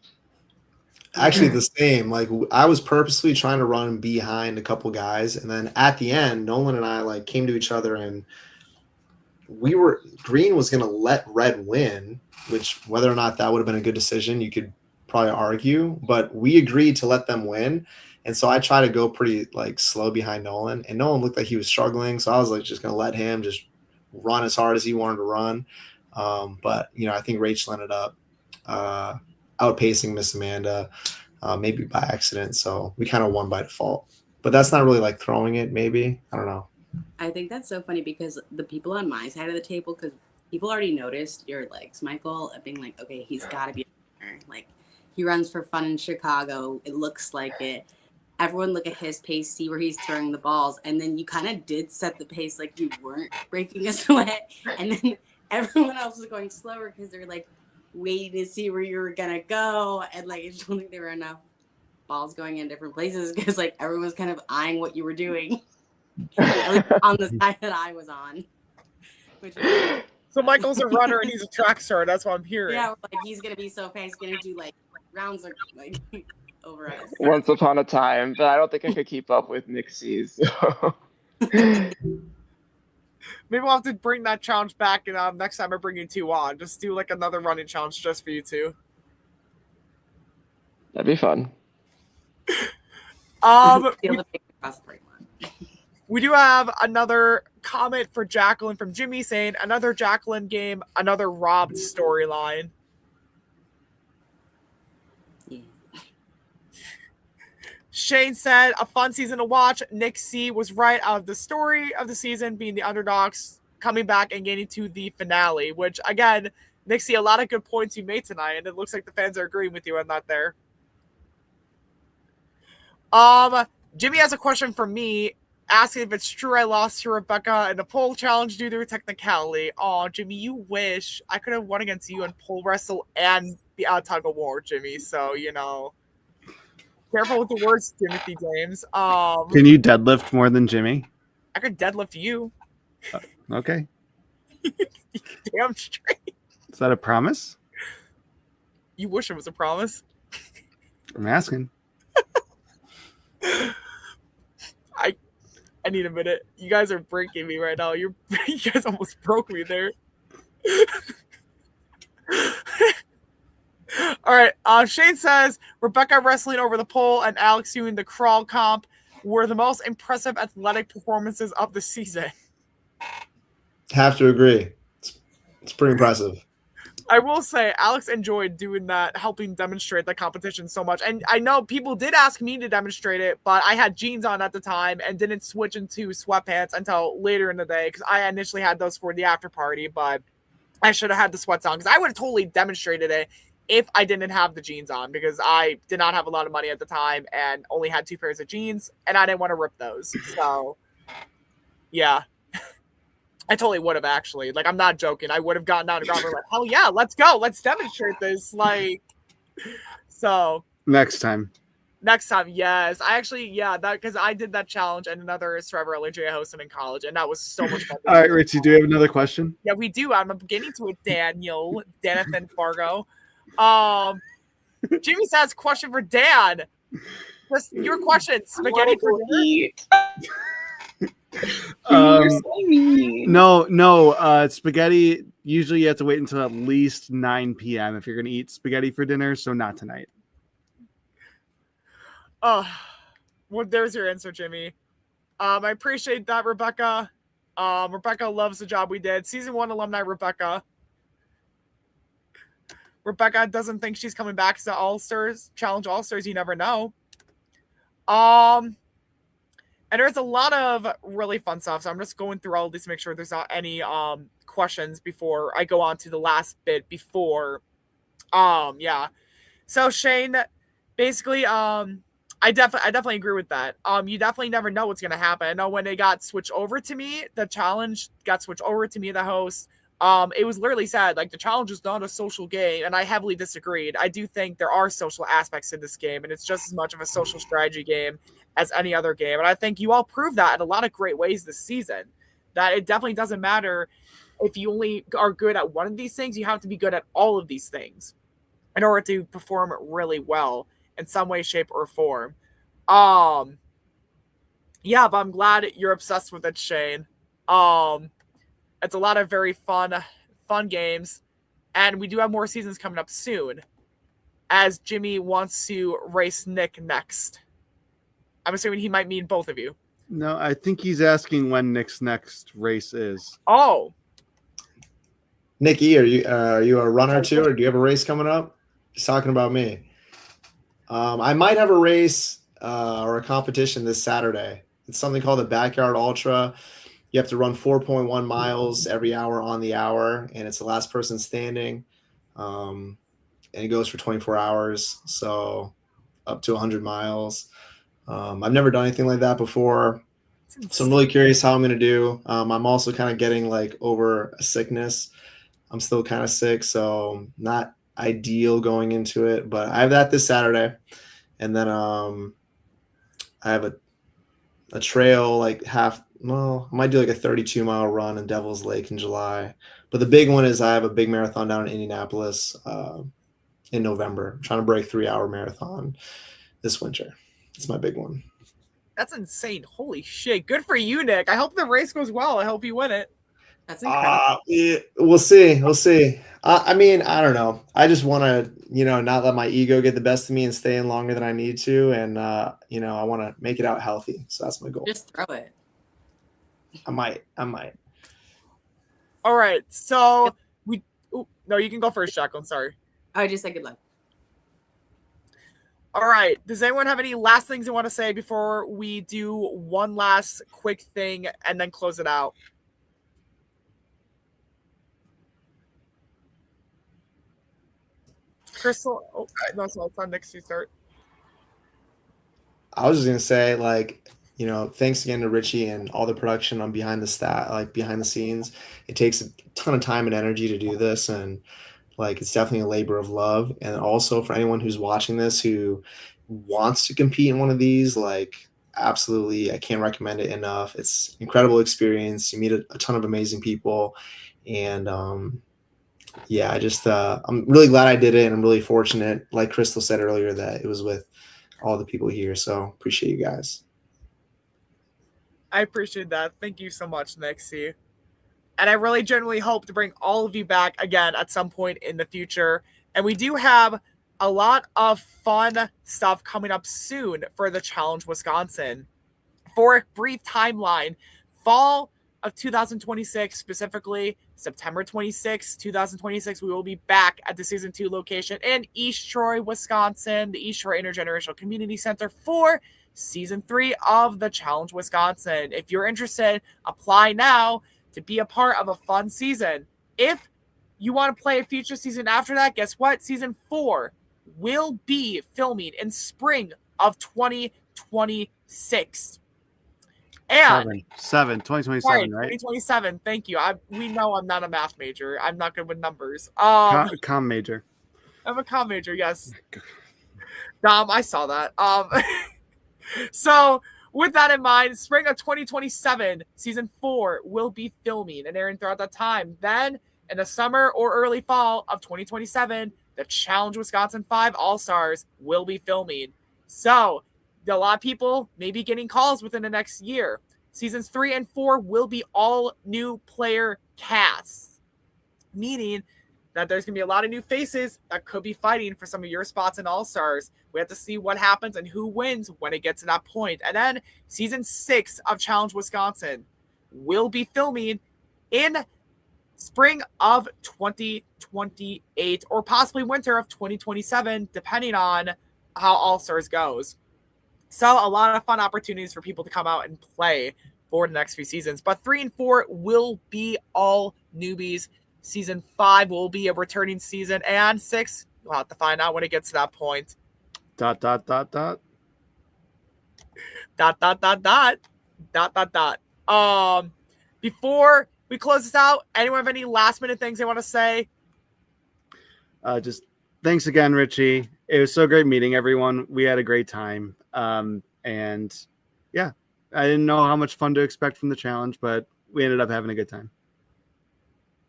Actually, the same. Like I was purposely trying to run behind a couple guys, and then at the end, Nolan and I came to each other, and Green was going to let Red win, which whether or not that would have been a good decision, you could probably argue, but we agreed to let them win. And so I tried to go pretty slow behind Nolan, and Nolan looked like he was struggling. So I was just going to let him just run as hard as he wanted to run. But I think Rachel ended up outpacing Miss Amanda, maybe by accident. So we kind of won by default, but that's not really throwing it. Maybe, I don't know. I think that's so funny, because the people on my side of the table, because people already noticed your legs, Michael, of being like, okay, he's got to be a runner. He runs for fun in Chicago. It looks like it. Everyone look at his pace, see where he's throwing the balls. And then you kind of did set the pace, you weren't breaking a sweat. And then everyone else was going slower because they're waiting to see where you were going to go. And I just don't think there were enough balls going in different places, because everyone was kind of eyeing what you were doing. At least on the side that I was on. So Michael's a runner and he's a track star. That's what I'm hearing. Yeah, he's going to be so fast. He's going to do rounds over us. Once upon a time, but I don't think I could keep up with Nixie. So. Maybe we'll have to bring that challenge back, and next time I bring you 2 on. Just do another running challenge just for you 2. That'd be fun. We do have another comment for Jacqueline from Jimmy saying, another Jacqueline game, another robbed storyline. Yeah. Shane said, a fun season to watch. Nick C was right out of the story of the season, being the underdogs, coming back and getting to the finale, which, again, Nick C, a lot of good points you made tonight, and it looks like the fans are agreeing with you on that there. Jimmy has a question for me, asking if it's true I lost to Rebecca in the pole challenge due to a technicality. Oh, Jimmy, you wish I could have won against you in pole wrestle and the tug of war, Jimmy. So, careful with the words, Timothy James. Can you deadlift more than Jimmy? I could deadlift you. Okay. Damn straight. Is that a promise? You wish it was a promise. I'm asking. I need a minute. You guys are breaking me right now. You guys almost broke me there. All All right. Shane says Rebecca wrestling over the pole and Alex doing the crawl comp were the most impressive athletic performances of the season. Have to agree. It's pretty impressive. I will say Alex enjoyed doing that, helping demonstrate the competition so much. And I know people did ask me to demonstrate it, but I had jeans on at the time and didn't switch into sweatpants until later in the day because I initially had those for the after party, but I should have had the sweats on because I would have totally demonstrated it if I didn't have the jeans on because I did not have a lot of money at the time and only had 2 pairs of jeans and I didn't want to rip those. So, yeah. I totally would have actually. Like, I'm not joking. I would have gotten out and gone like, hell yeah, let's go. Let's demonstrate this. Like, so. Next time. Next time, yes. I actually, that because I did that challenge and another Survivor LJ hosted in college, and that was so much fun. All right, Richie, do you have another question? Yeah, we do. I'm getting to it, Danathan Fargo. Jimmy says, question for Dan. Just your question. Spaghetti for dinner? No. Spaghetti. Usually, you have to wait until at least 9 p.m. if you're going to eat spaghetti for dinner. So not tonight. Oh, well, there's your answer, Jimmy. I appreciate that, Rebecca. Rebecca loves the job we did. Season 1 alumni, Rebecca. Rebecca doesn't think she's coming back to All-Stars, Challenge All-Stars. You never know. And there's a lot of really fun stuff. So I'm just going through all of these to make sure there's not any questions before I go on to the last bit before. So Shane, basically, I definitely agree with that. You definitely never know what's gonna happen. I know when it got switched over to me, the challenge got switched over to me, the host. It was literally said, like, the challenge is not a social game, and I heavily disagreed. I do think there are social aspects to this game, and it's just as much of a social strategy game as any other game. And I think you all proved that in a lot of great ways this season, that it definitely doesn't matter if you only are good at one of these things. You have to be good at all of these things in order to perform really well in some way, shape, or form. But I'm glad you're obsessed with it, Shane. It's a lot of very fun games, and we do have more seasons coming up soon, as Jimmy wants to race Nick next. I'm assuming he might mean both of you. No, I think he's asking when Nick's next race is. Oh, Nikki, are you a runner too, or do you have a race coming up? He's talking about me. I might have a race or a competition this Saturday. It's something called the Backyard Ultra. You have to run 4.1 miles every hour on the hour, and it's the last person standing. And it goes for 24 hours, so up to 100 miles. I've never done anything like that before, so I'm really curious how I'm going to do. I'm also kind of getting like over a sickness. I'm still kind of sick, so not ideal going into it, but I have that this Saturday. And then I have a trail like I might do like a 32-mile run in Devil's Lake in July. But the big one is I have a big marathon down in Indianapolis in November. I'm trying to break 3-hour marathon this winter. It's my big one. that's insane. Holy shit. Good for you, Nick. I hope the race goes well. I hope you win it. That's incredible. We'll see. I mean, I don't know. I just want to, not let my ego get the best of me and stay in longer than I need to. And, I want to make it out healthy. So that's my goal. Just throw it. I might. All right. So no, you can go first, Jacqueline. Sorry. I just said good luck. All right. Does anyone have any last things they want to say before we do one last quick thing and then close it out? Crystal, no, it's not next to start. I was just gonna say, thanks again to Richie and all the production on behind the scenes. It takes a ton of time and energy to do this, and it's definitely a labor of love. And also for anyone who's watching this who wants to compete in one of these, absolutely, I can't recommend it enough. It's an incredible experience. You meet a ton of amazing people, and I'm really glad I did it, and I'm really fortunate, like Crystal said earlier, that it was with all the people here. So appreciate you guys. I appreciate that. Thank you so much, Nixie. And I really genuinely hope to bring all of you back again at some point in the future. And we do have a lot of fun stuff coming up soon for the Challenge Wisconsin. For a brief timeline, fall of 2026, specifically September 26, 2026, we will be back at the Season 2 location in East Troy, Wisconsin, the East Troy Intergenerational Community Center for Season 3 of the Challenge Wisconsin. If you're interested, apply now to be a part of a fun season. If you want to play a future season after that, guess what? Season 4 will be filming in spring of 2026. And 2027, right? 2027. Thank you. We know I'm not a math major. I'm not good with numbers. Com major. I'm a com major. Yes. Dom, I saw that. So with that in mind, spring of 2027, season 4 will be filming and airing throughout that time. Then in the summer or early fall of 2027, the Challenge Wisconsin 5 All-Stars will be filming. So a lot of people may be getting calls within the next year. Seasons 3 and 4 will be all new player casts, meaning that there's going to be a lot of new faces that could be fighting for some of your spots in All-Stars. We have to see what happens and who wins when it gets to that point. And then season 6 of Challenge Wisconsin will be filming in spring of 2028 or possibly winter of 2027, depending on how All-Stars goes. So a lot of fun opportunities for people to come out and play for the next few seasons. But 3 and 4 will be all newbies. Season 5 will be a returning season. And 6, you'll have to find out when it gets to that point. ... Before we close this out, anyone have any last minute things they want to say? Just thanks again, Richie. It was so great meeting everyone. We had a great time. And yeah, I didn't know how much fun to expect from the challenge, but we ended up having a good time.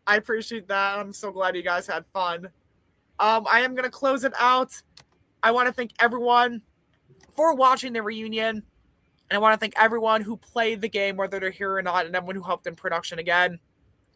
I appreciate that. I'm so glad you guys had fun. I am going to close it out. I want to thank everyone for watching the reunion. And I want to thank everyone who played the game, whether they're here or not, and everyone who helped in production again.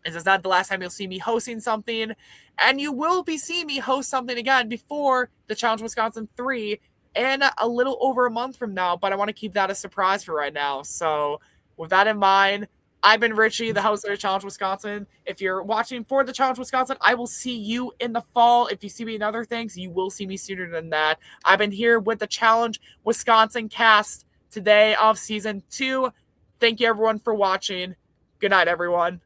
This is not the last time you'll see me hosting something. And you will be seeing me host something again before the Challenge Wisconsin 3 in a little over a month from now. But I want to keep that a surprise for right now. So with that in mind, I've been Richie, the host of the Challenge Wisconsin. If you're watching for the Challenge Wisconsin, I will see you in the fall. If you see me in other things, you will see me sooner than that. I've been here with the Challenge Wisconsin cast today of season 2. Thank you everyone for watching. Good night, everyone.